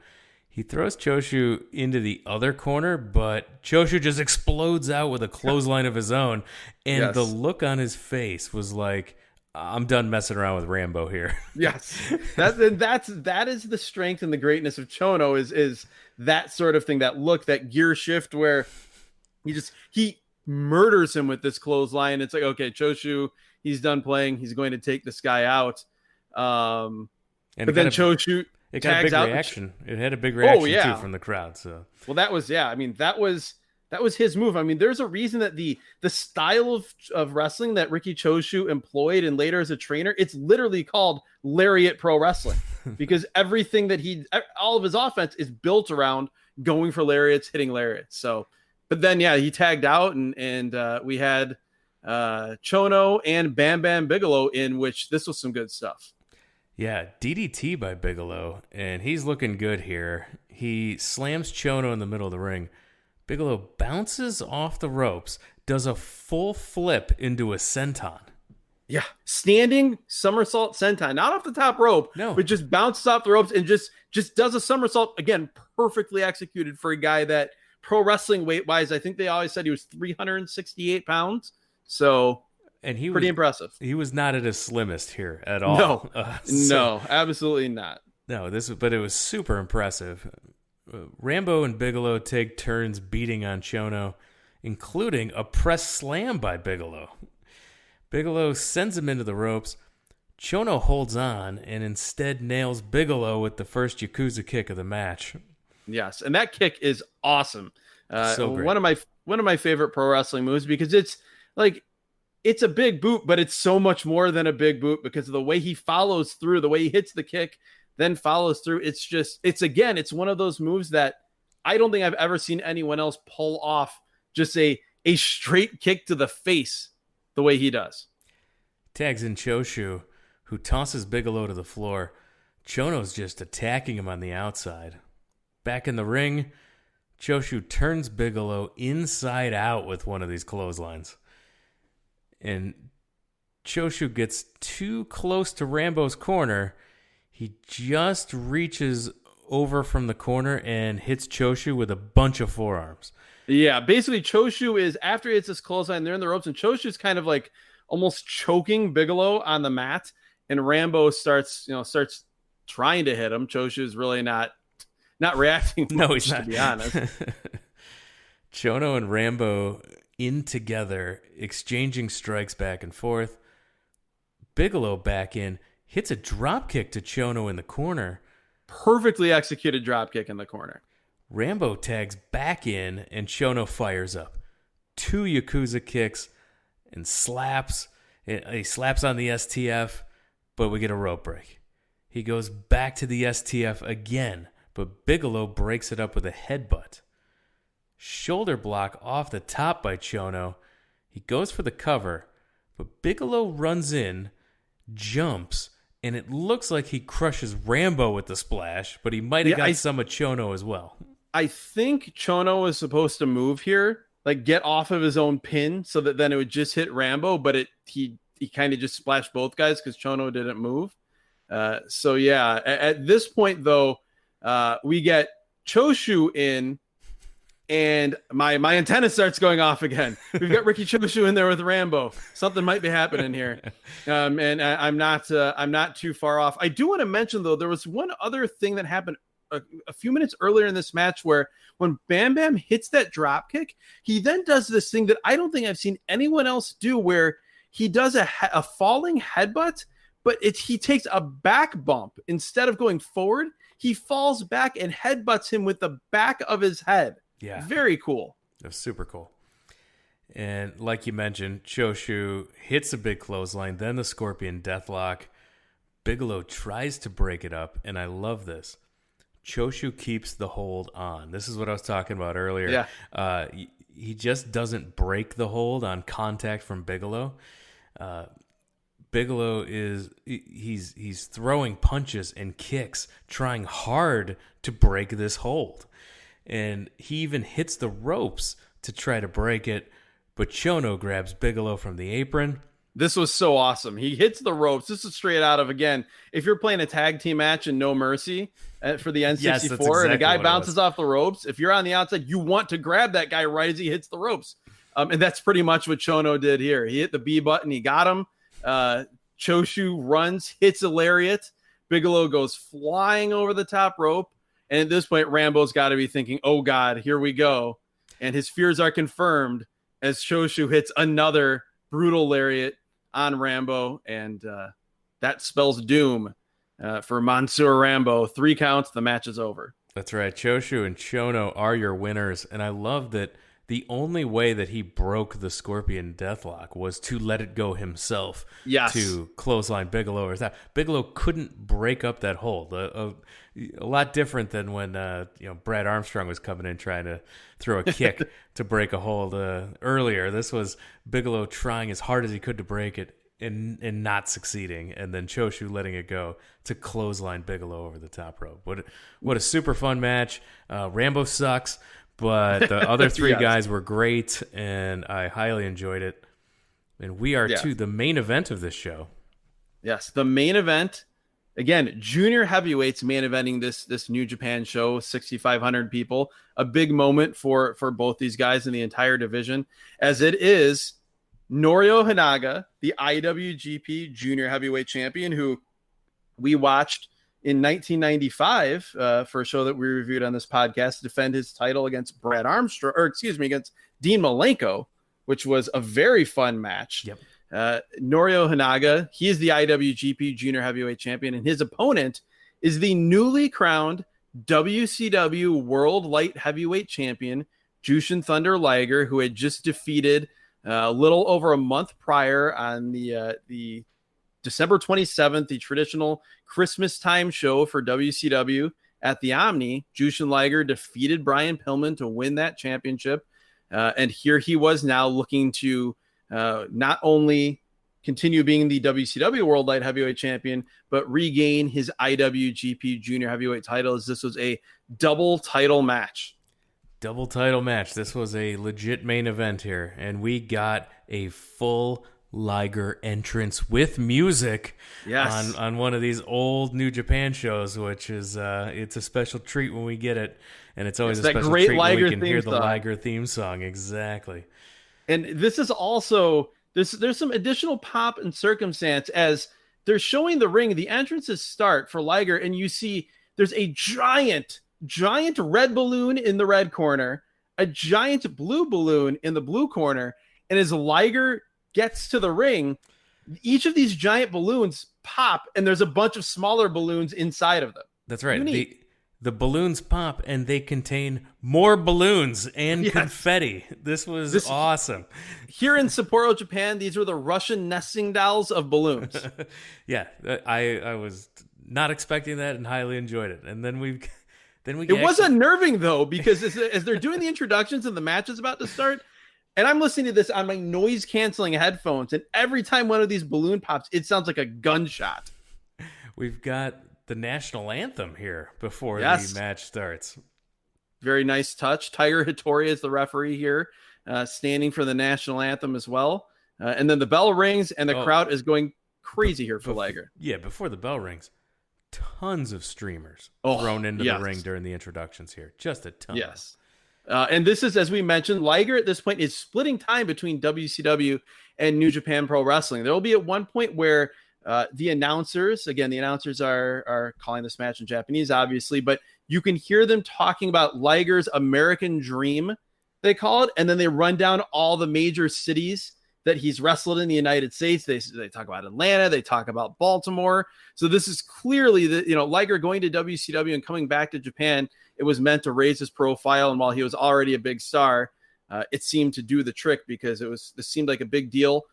He throws Choshu into the other corner, but Choshu just explodes out with a clothesline of his own. And the look on his face was like, I'm done messing around with Rambo here. Yes. That is the strength and the greatness of Chono is that sort of thing, that look, that gear shift where he murders him with this clothesline. It's like, okay, Choshu, he's done playing. He's going to take this guy out. But then Choshu it got a big reaction. It had a big reaction too from the crowd. So well, that was that was his move. I mean, there's a reason that the style of wrestling that Riki Choshu employed and later as a trainer, it's literally called Lariat Pro Wrestling because everything that all of his offense is built around going for lariats, hitting lariats. So, but then he tagged out and we had Chono and Bam Bam Bigelow in, which this was some good stuff. Yeah, DDT by Bigelow, and he's looking good here. He slams Chono in the middle of the ring. Bigelow bounces off the ropes, does a full flip into a senton. Yeah, standing somersault senton, not off the top rope, but just bounces off the ropes and just does a somersault, again, perfectly executed for a guy that pro wrestling weight-wise, I think they always said he was 368 pounds. So... and he pretty impressive. He was not at his slimmest here at all. No, absolutely not. No, but it was super impressive. Rambo and Bigelow take turns beating on Chono, including a press slam by Bigelow. Bigelow sends him into the ropes. Chono holds on and instead nails Bigelow with the first Yakuza kick of the match. Yes, and that kick is awesome. So great. One of my favorite pro wrestling moves because it's like. It's a big boot, but it's so much more than a big boot because of the way he follows through, the way he hits the kick, then follows through. It's one of those moves that I don't think I've ever seen anyone else pull off just a straight kick to the face the way he does. Tags in Choshu, who tosses Bigelow to the floor. Chono's just attacking him on the outside. Back in the ring, Choshu turns Bigelow inside out with one of these clotheslines. And Choshu gets too close to Rambo's corner. He just reaches over from the corner and hits Choshu with a bunch of forearms. Yeah, basically Choshu is, after he hits this clothesline, they're in the ropes, and Choshu's kind of like almost choking Bigelow on the mat, and Rambo starts trying to hit him. Choshu's really not reacting much, no, he's not. To be honest. Chono and Rambo in together, exchanging strikes back and forth. Bigelow back in, hits a drop kick to Chono in the corner. Perfectly executed drop kick in the corner. Rambo tags back in, and Chono fires up. 2 Yakuza kicks and slaps. He slaps on the STF, but we get a rope break. He goes back to the STF again, but Bigelow breaks it up with a headbutt. Shoulder block off the top by Chono. He goes for the cover, but Bigelow runs in, jumps, and it looks like he crushes Rambo with the splash, but he might have got some of Chono as well. I think Chono was supposed to move here, like get off of his own pin so that then it would just hit Rambo, but he kind of just splashed both guys because Chono didn't move. So yeah, at this point though, we get Choshu in, and my antenna starts going off again. We've got Riki Choshu in there with Rambo. Something might be happening here, and I'm not too far off. I do want to mention though, there was one other thing that happened a few minutes earlier in this match where when Bam Bam hits that drop kick, he then does this thing that I don't think I've seen anyone else do, where he does a falling headbutt, but he takes a back bump instead of going forward. He falls back and headbutts him with the back of his head. Yeah. Very cool. It was super cool. And like you mentioned, Choshu hits a big clothesline, then the Scorpion Deathlock. Bigelow tries to break it up, and I love this. Choshu keeps the hold on. This is what I was talking about earlier. Yeah. He just doesn't break the hold on contact from Bigelow. Bigelow he's throwing punches and kicks, trying hard to break this hold. And he even hits the ropes to try to break it, but Chono grabs Bigelow from the apron. This was so awesome. He hits the ropes. This is straight out of, again, if you're playing a tag team match in No Mercy for the N64 Yes, that's and a exactly guy what it bounces was. off the ropes, if you're on the outside, you want to grab that guy right as he hits the ropes. And that's pretty much what Chono did here. He hit the B button. He got him. Choshu runs, hits a lariat. Bigelow goes flying over the top rope. And at this point, Rambo's got to be thinking, oh, God, here we go. And his fears are confirmed as Choshu hits another brutal lariat on Rambo. And that spells doom for Mansoor Rambo. 3 counts. The match is over. That's right. Choshu and Chono are your winners. And I love that the only way that he broke the Scorpion Deathlock was to let it go himself. Yes. To clothesline Bigelow or that. Bigelow couldn't break up that hold. A lot different than when Brad Armstrong was coming in trying to throw a kick to break a hold earlier. This was Bigelow trying as hard as he could to break it and not succeeding, and then Choshu letting it go to clothesline Bigelow over the top rope. What a super fun match. Rambo sucks, but the other 3 Yes. guys were great, and I highly enjoyed it. And we are to the main event of this show. Yes, the main event. Again, junior heavyweights main eventing this New Japan show, 6,500 people. A big moment for both these guys in the entire division, as it is Norio Honaga, the IWGP junior heavyweight champion, who we watched in 1995 for a show that we reviewed on this podcast, defend his title against against Dean Malenko, which was a very fun match. Yep. Norio Honaga, he is the IWGP junior heavyweight champion, and his opponent is the newly crowned WCW World Light Heavyweight Champion, Jushin Thunder Liger, who had just defeated a little over a month prior on the December 27th, the traditional Christmas time show for WCW at the Omni. Jushin Liger defeated Brian Pillman to win that championship. And here he was now looking to not only continue being the WCW World Light Heavyweight Champion, but regain his IWGP Junior Heavyweight title, as this was a double title match. Double title match. This was a legit main event here, and we got a full Liger entrance with music on one of these old New Japan shows, which is it's a special treat when we get it, and it's always a special treat when we can hear the Liger theme song. Exactly. And this is also there's some additional pop and circumstance as they're showing the ring. The entrances start for Liger, and you see there's a giant red balloon in the red corner, a giant blue balloon in the blue corner, and as Liger gets to the ring, each of these giant balloons pop, and there's a bunch of smaller balloons inside of them. That's right. The balloons pop, and they contain more balloons and confetti. This was awesome. Here in Sapporo, Japan, these were the Russian nesting dolls of balloons. Yeah, I was not expecting that and highly enjoyed it. And then we It was unnerving, though, because as they're doing the introductions and the match is about to start, and I'm listening to this on my noise-canceling headphones, and every time one of these balloon pops, it sounds like a gunshot. We've got the national anthem here before the match starts. Very nice touch. Tiger Hattori is the referee here, standing for the national anthem as well. And then the bell rings, and the crowd is going crazy here for Liger. Yeah, before the bell rings, tons of streamers thrown into the ring during the introductions here. Just a ton. Yes. And this is, as we mentioned, Liger at this point is splitting time between WCW and New Japan Pro Wrestling. There will be at one point where the announcers are calling this match in Japanese, obviously, but you can hear them talking about Liger's American Dream, they call it, and then they run down all the major cities that he's wrestled in the United States. They talk about Atlanta, they talk about Baltimore. So this is clearly Liger going to WCW and coming back to Japan. It was meant to raise his profile, and while he was already a big star, it seemed to do the trick because this seemed like a big deal.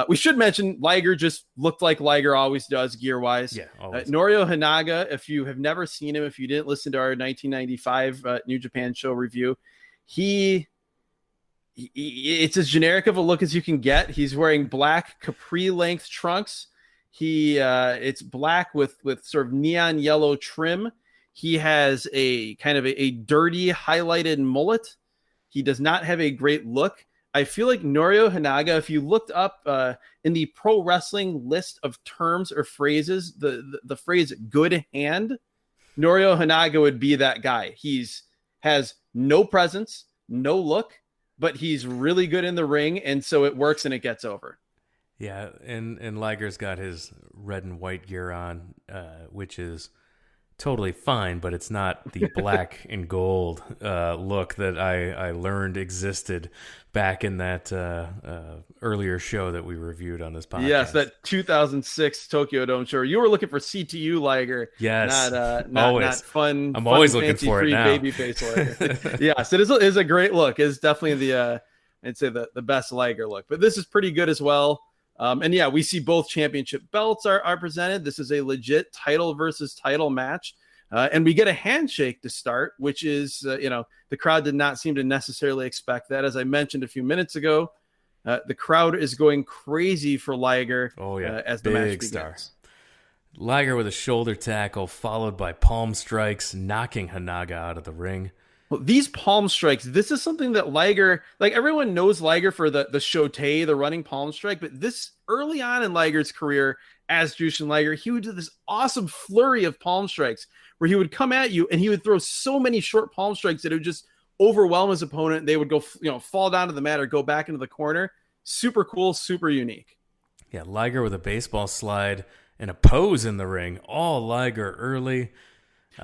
We should mention Liger just looked like Liger always does gear-wise. Yeah, always. Norio Honaga, if you have never seen him, if you didn't listen to our 1995 New Japan show review, it's as generic of a look as you can get. He's wearing black capri-length trunks. It's black with sort of neon yellow trim. He has a kind of a dirty highlighted mullet. He does not have a great look. I feel like Norio Honaga, if you looked up in the pro wrestling list of terms or phrases, the phrase good hand, Norio Honaga would be that guy. Has no presence, no look, but he's really good in the ring, and so it works and it gets over. Yeah, and Liger's got his red and white gear on, which is totally fine, but it's not the black and gold look that I learned existed back in that earlier show that we reviewed on this podcast. Yes, that 2006 Tokyo Dome show. You were looking for CTU Liger. Yes, not fun. I'm fun, always looking for it now. Babyface Liger. Yes, it is a great look. It's definitely the I'd say the best Liger look. But this is pretty good as well. And yeah, we see both championship belts are presented. This is a legit title versus title match. And we get a handshake to start, which is, the crowd did not seem to necessarily expect that. As I mentioned a few minutes ago, the crowd is going crazy for Liger. Oh, yeah. As the match begins. Liger with a shoulder tackle, followed by palm strikes, knocking Honaga out of the ring. Well, these palm strikes, this is something that Liger, like everyone knows Liger for the shote, the running palm strike, but this early on in Liger's career as Jushin Liger, he would do this awesome flurry of palm strikes where he would come at you and he would throw so many short palm strikes that it would just overwhelm his opponent. They would go, fall down to the mat or go back into the corner. Super cool, super unique. Yeah, Liger with a baseball slide and a pose in the ring. All Liger early.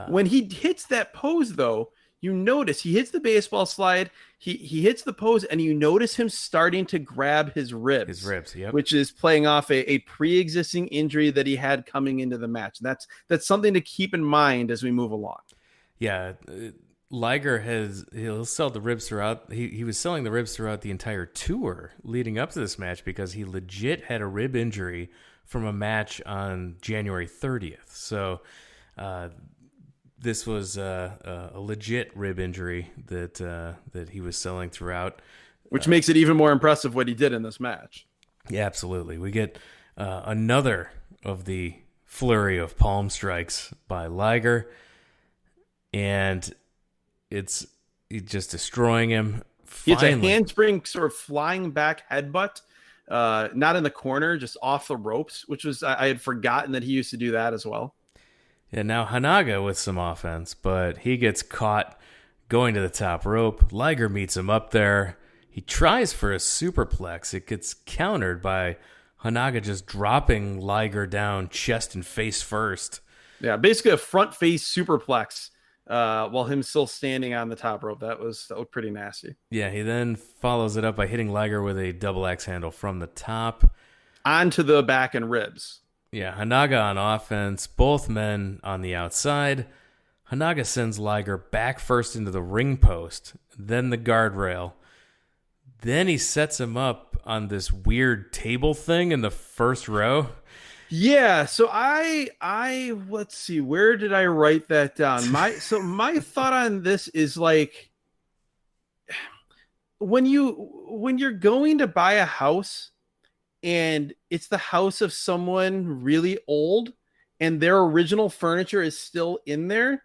When he hits that pose, though, you notice he hits the baseball slide, he hits the pose, and you notice him starting to grab his ribs. Yep. Which is playing off a pre-existing injury that he had coming into the match. That's something to keep in mind as we move along. Yeah, Liger he'll sell the ribs throughout. He was selling the ribs throughout the entire tour leading up to this match because he legit had a rib injury from a match on January 30th. So this was a legit rib injury that he was selling throughout. Which makes it even more impressive what he did in this match. Yeah, absolutely. We get another of the flurry of palm strikes by Liger, and he's just destroying him. It's a handspring sort of flying back headbutt, not in the corner, just off the ropes, which was, I had forgotten that he used to do that as well. Yeah, now Honaga with some offense, but he gets caught going to the top rope. Liger meets him up there. He tries for a superplex. It gets countered by Honaga just dropping Liger down chest and face first. Yeah, basically a front face superplex while him still standing on the top rope. That looked pretty nasty. Yeah, he then follows it up by hitting Liger with a double axe handle from the top. Onto the back and ribs. Yeah, Honaga on offense, both men on the outside. Honaga sends Liger back first into the ring post, then the guardrail. Then he sets him up on this weird table thing in the first row. Yeah, so I let's see, where did I write that down? My thought on this is like when you're going to buy a house and it's the house of someone really old and their original furniture is still in there,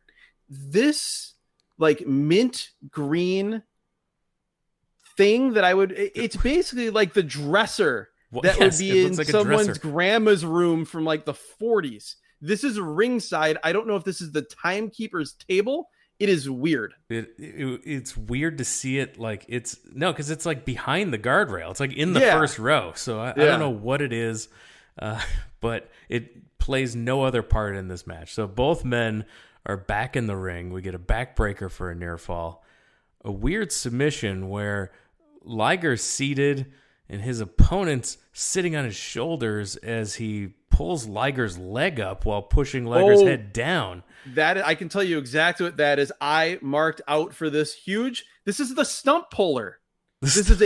this like mint green thing that it's basically like the dresser that would be in like someone's grandma's room from like the 40s. This is ringside. I don't know if this is the timekeeper's table. It is weird. It's weird to see it like because it's like behind the guardrail. It's like in the first row. So I don't know what it is, but it plays no other part in this match. So both men are back in the ring. We get a backbreaker for a near fall. A weird submission where Liger's seated and his opponent's sitting on his shoulders as he pulls Liger's leg up while pushing Liger's head down. That I can tell you exactly what that is. I marked out for this huge. This is the stump puller. This is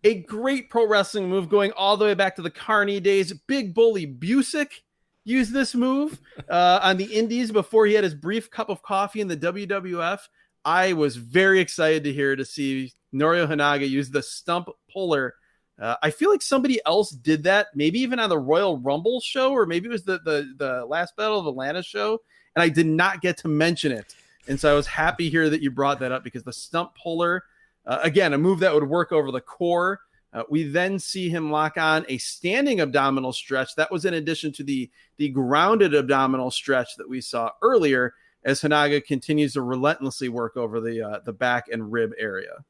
a great pro wrestling move going all the way back to the Carney days. Big Bully Busick used this move on the indies before he had his brief cup of coffee in the WWF. I was very excited to see Norio Honaga use the stump puller. I feel like somebody else did that, maybe even on the Royal Rumble show, or maybe it was the last Battle of Atlanta show, and I did not get to mention it. And so I was happy here that you brought that up because the stump puller Again, a move that would work over the core. We then see him lock on a standing abdominal stretch. That was in addition to the grounded abdominal stretch that we saw earlier, as Honaga continues to relentlessly work over the back and rib area.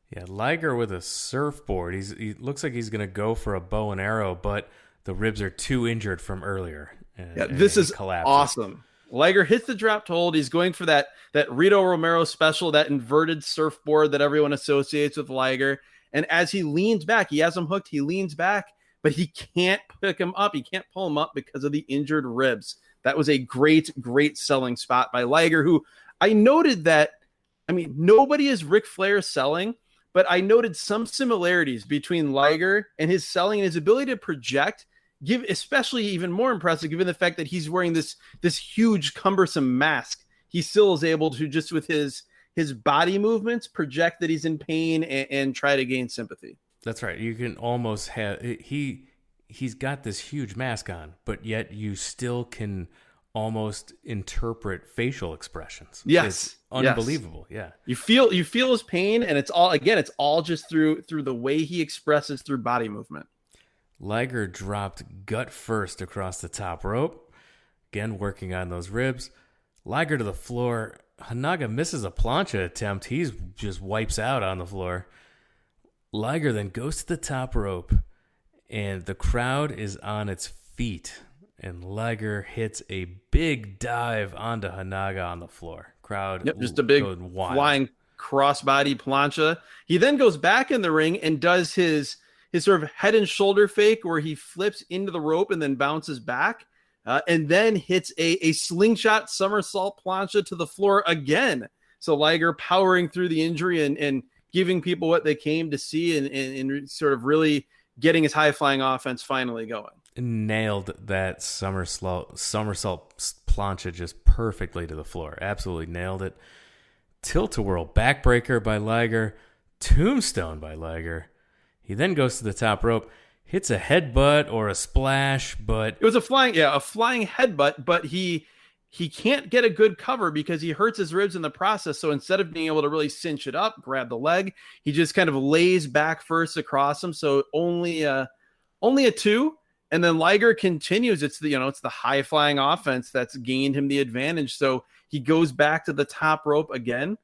Yeah, Liger with a surfboard. He looks like he's going to go for a bow and arrow, but the ribs are too injured from earlier. This is awesome. Liger hits the drop to hold. He's going for that Rito Romero special, that inverted surfboard that everyone associates with Liger. And as he leans back, he has him hooked. He leans back, but he can't pick him up. He can't pull him up because of the injured ribs. That was a great, great selling spot by Liger, who I noted that, nobody is Ric Flair selling, but I noted some similarities between Liger and his selling and his ability to project, especially even more impressive, given the fact that he's wearing this huge, cumbersome mask. He still is able to, just with his body movements, project that he's in pain and try to gain sympathy. That's right. You can almost have he's got this huge mask on, but yet you still can almost interpret facial expressions. Yes. It's unbelievable. Yes. Yeah. You feel his pain, and it's all just through the way he expresses through body movement. Liger dropped gut first across the top rope. Again, working on those ribs. Liger to the floor. Honaga misses a plancha attempt. He just wipes out on the floor. Liger then goes to the top rope, and the crowd is on its feet. And Liger hits a big dive onto Honaga on the floor. Crowd, just a big flying crossbody plancha. He then goes back in the ring and does his sort of head and shoulder fake, where he flips into the rope and then bounces back. And then hits a slingshot somersault plancha to the floor again. So Liger powering through the injury and giving people what they came to see and sort of really getting his high-flying offense finally going. Nailed that somersault plancha just perfectly to the floor. Absolutely nailed it. Tilt-a-whirl backbreaker by Liger. Tombstone by Liger. He then goes to the top rope. Hits a headbutt or a splash, but it was a flying headbutt, but he can't get a good cover because he hurts his ribs in the process. So instead of being able to really cinch it up, grab the leg, he just kind of lays back first across him. So only a 2, and then Liger continues. It's the high flying offense that's gained him the advantage. So he goes back to the top rope again.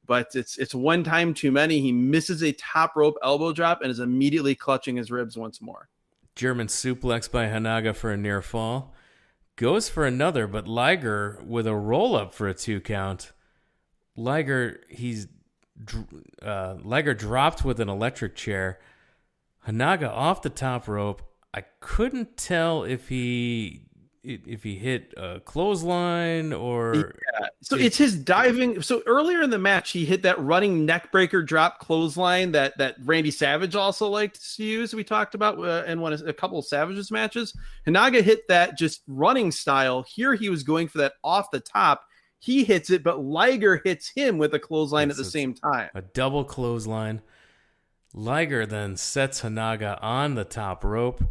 But it's one time too many. He misses a top rope elbow drop and is immediately clutching his ribs once more. German suplex by Honaga for a near fall. Goes for another, but Liger with a roll up for a 2 count. Liger dropped with an electric chair. Honaga off the top rope. I couldn't tell if he hit a clothesline or... Yeah. So it's his diving. So earlier in the match, he hit that running neckbreaker drop clothesline that Randy Savage also liked to use. We talked about in a couple of Savage's matches. Honaga hit that just running style. Here he was going for that off the top. He hits it, but Liger hits him with a clothesline at the same time. A double clothesline. Liger then sets Honaga on the top rope.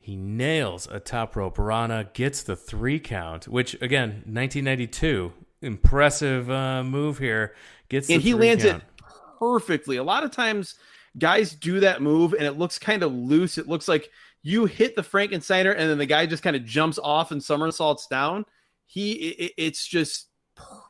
He nails a top rope Rana, gets the 3 count, which, again, 1992, impressive move here. And he lands it perfectly. A lot of times, guys do that move, and it looks kind of loose. It looks like you hit the Frankensteiner, and then the guy just kind of jumps off and somersaults down. It's just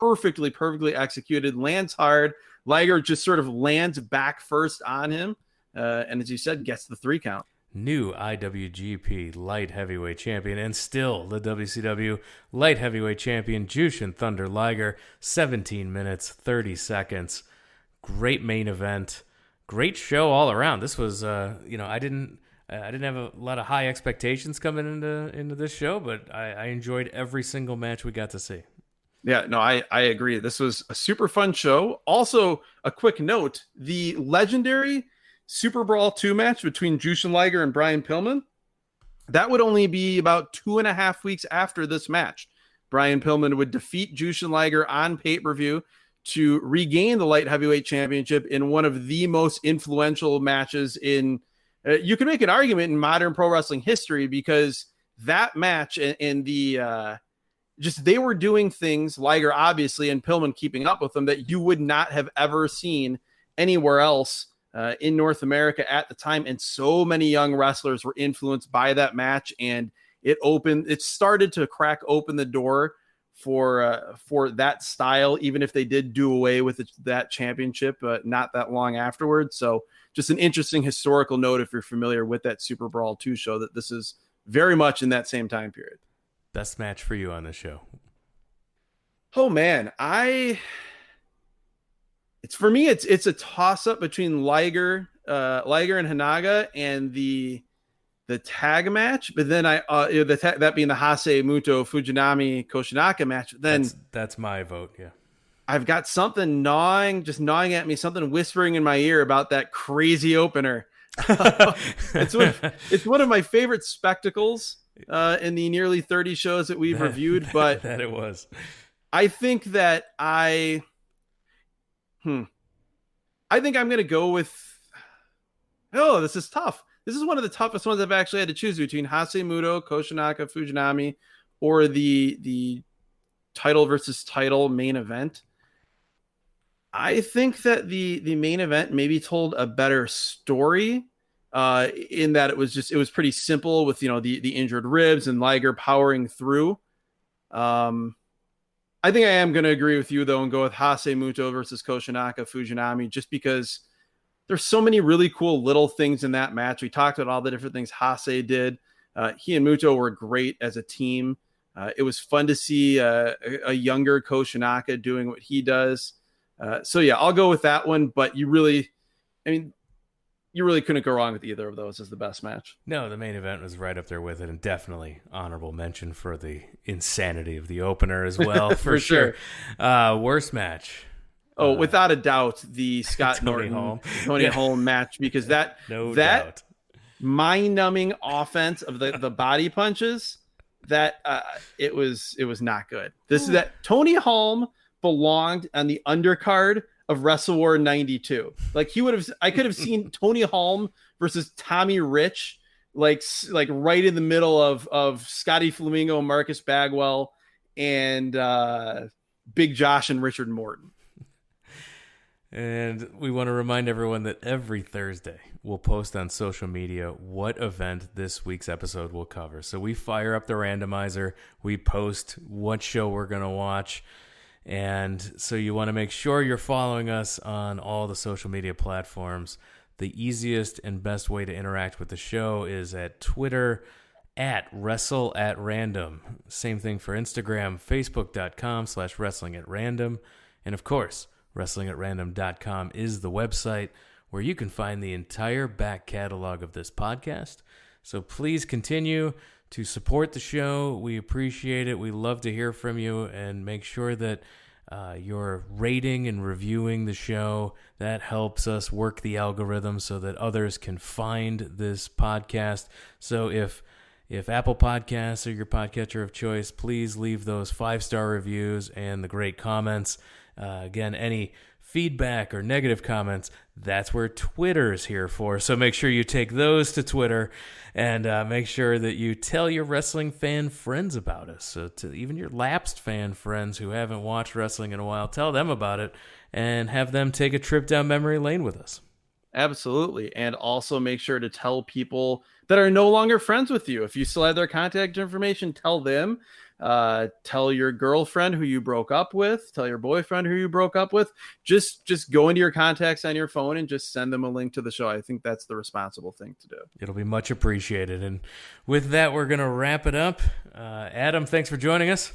perfectly executed, lands hard. Liger just sort of lands back first on him, and as you said, gets the 3 count. New IWGP Light Heavyweight Champion, and still the WCW Light Heavyweight Champion, Jushin Thunder Liger. 17 minutes, 30 seconds. Great main event. Great show all around. This was, I didn't have a lot of high expectations coming into this show, but I enjoyed every single match we got to see. Yeah, no, I agree. This was a super fun show. Also, a quick note, the legendary Super Brawl 2 match between Jushin Liger and Brian Pillman, that would only be about 2.5 weeks after this match. Brian Pillman would defeat Jushin Liger on pay-per-view to regain the Light Heavyweight Championship in one of the most influential matches in, you can make an argument in modern pro wrestling history, because that match and the, they were doing things, Liger obviously, and Pillman keeping up with them, that you would not have ever seen anywhere else in North America at the time. And so many young wrestlers were influenced by that match, and it started to crack open the door for that style, even if they did do away with that championship not that long afterwards. So just an interesting historical note if you're familiar with that Super Brawl 2 show, that this is very much in that same time period. Best match for you on the show? Oh man, it's a toss up between Liger and Honaga and the tag match, but then that being the Hase, Muto, Fujinami, Koshinaka match. Then that's my vote. Yeah, I've got something gnawing at me, something whispering in my ear about that crazy opener. It's one of my favorite spectacles in the nearly 30 shows that we've reviewed, but that it was. I think that I think I'm going to go with, this is tough. This is one of the toughest ones I've actually had to choose between Hase, Muto, Koshinaka, Fujinami, or the title versus title main event. I think that the main event maybe told a better story in that it was pretty simple with, the injured ribs and Liger powering through. I think I am going to agree with you, though, and go with Hase, Muto versus Koshinaka, Fujinami, just because there's so many really cool little things in that match. We talked about all the different things Hase did. He and Muto were great as a team. It was fun to see a younger Koshinaka doing what he does. So yeah, I'll go with that one, but you really couldn't go wrong with either of those as the best match. No, the main event was right up there with it, and definitely honorable mention for the insanity of the opener as well, for sure. Worst match. Without a doubt, the Scott Norton, Tony Holm match, because that mind-numbing offense of the body punches, that it was not good. This is that Tony Holm belonged on the undercard of Wrestle War 92. Like I could have seen Tony Holm versus Tommy Rich, like right in the middle of Scotty Flamingo, Marcus Bagwell, and Big Josh and Richard Morton. And we want to remind everyone that every Thursday we'll post on social media what event this week's episode will cover. So we fire up the randomizer, we post what show we're going to watch. And so you want to make sure you're following us on all the social media platforms. The easiest and best way to interact with the show is at Twitter @WrestleAtRandom. Same thing for Instagram, Facebook.com/WrestlingAtRandom. And of course, WrestlingAtRandom.com is the website where you can find the entire back catalog of this podcast. So please continue to support the show. We appreciate it. We love to hear from you, and make sure that you're rating and reviewing the show. That helps us work the algorithm so that others can find this podcast. So if Apple Podcasts are your podcatcher of choice, please leave those 5-star reviews and the great comments. Again, any feedback or negative comments, that's where Twitter is here for. So make sure you take those to Twitter, and make sure that you tell your wrestling fan friends about us. So to even your lapsed fan friends who haven't watched wrestling in a while, tell them about it and have them take a trip down memory lane with us. Absolutely. And also make sure to tell people that are no longer friends with you. If you still have their contact information, tell them. Tell your girlfriend who you broke up with, tell your boyfriend who you broke up with. Just go into your contacts on your phone and just send them a link to the show. I think that's the responsible thing to do. It'll be much appreciated. And with that, we're going to wrap it up. Adam, thanks for joining us.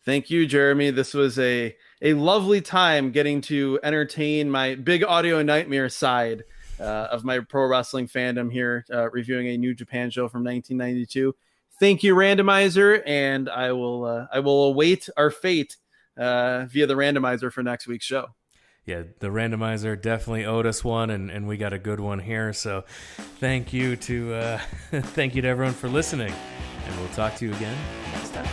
Thank you, Jeremy. This was a lovely time getting to entertain my big audio nightmare side of my pro wrestling fandom here, reviewing a New Japan show from 1992. Thank you, Randomizer, and I will await our fate via the Randomizer for next week's show. Yeah, the Randomizer definitely owed us one, and we got a good one here. So thank you to everyone for listening, and we'll talk to you again next time.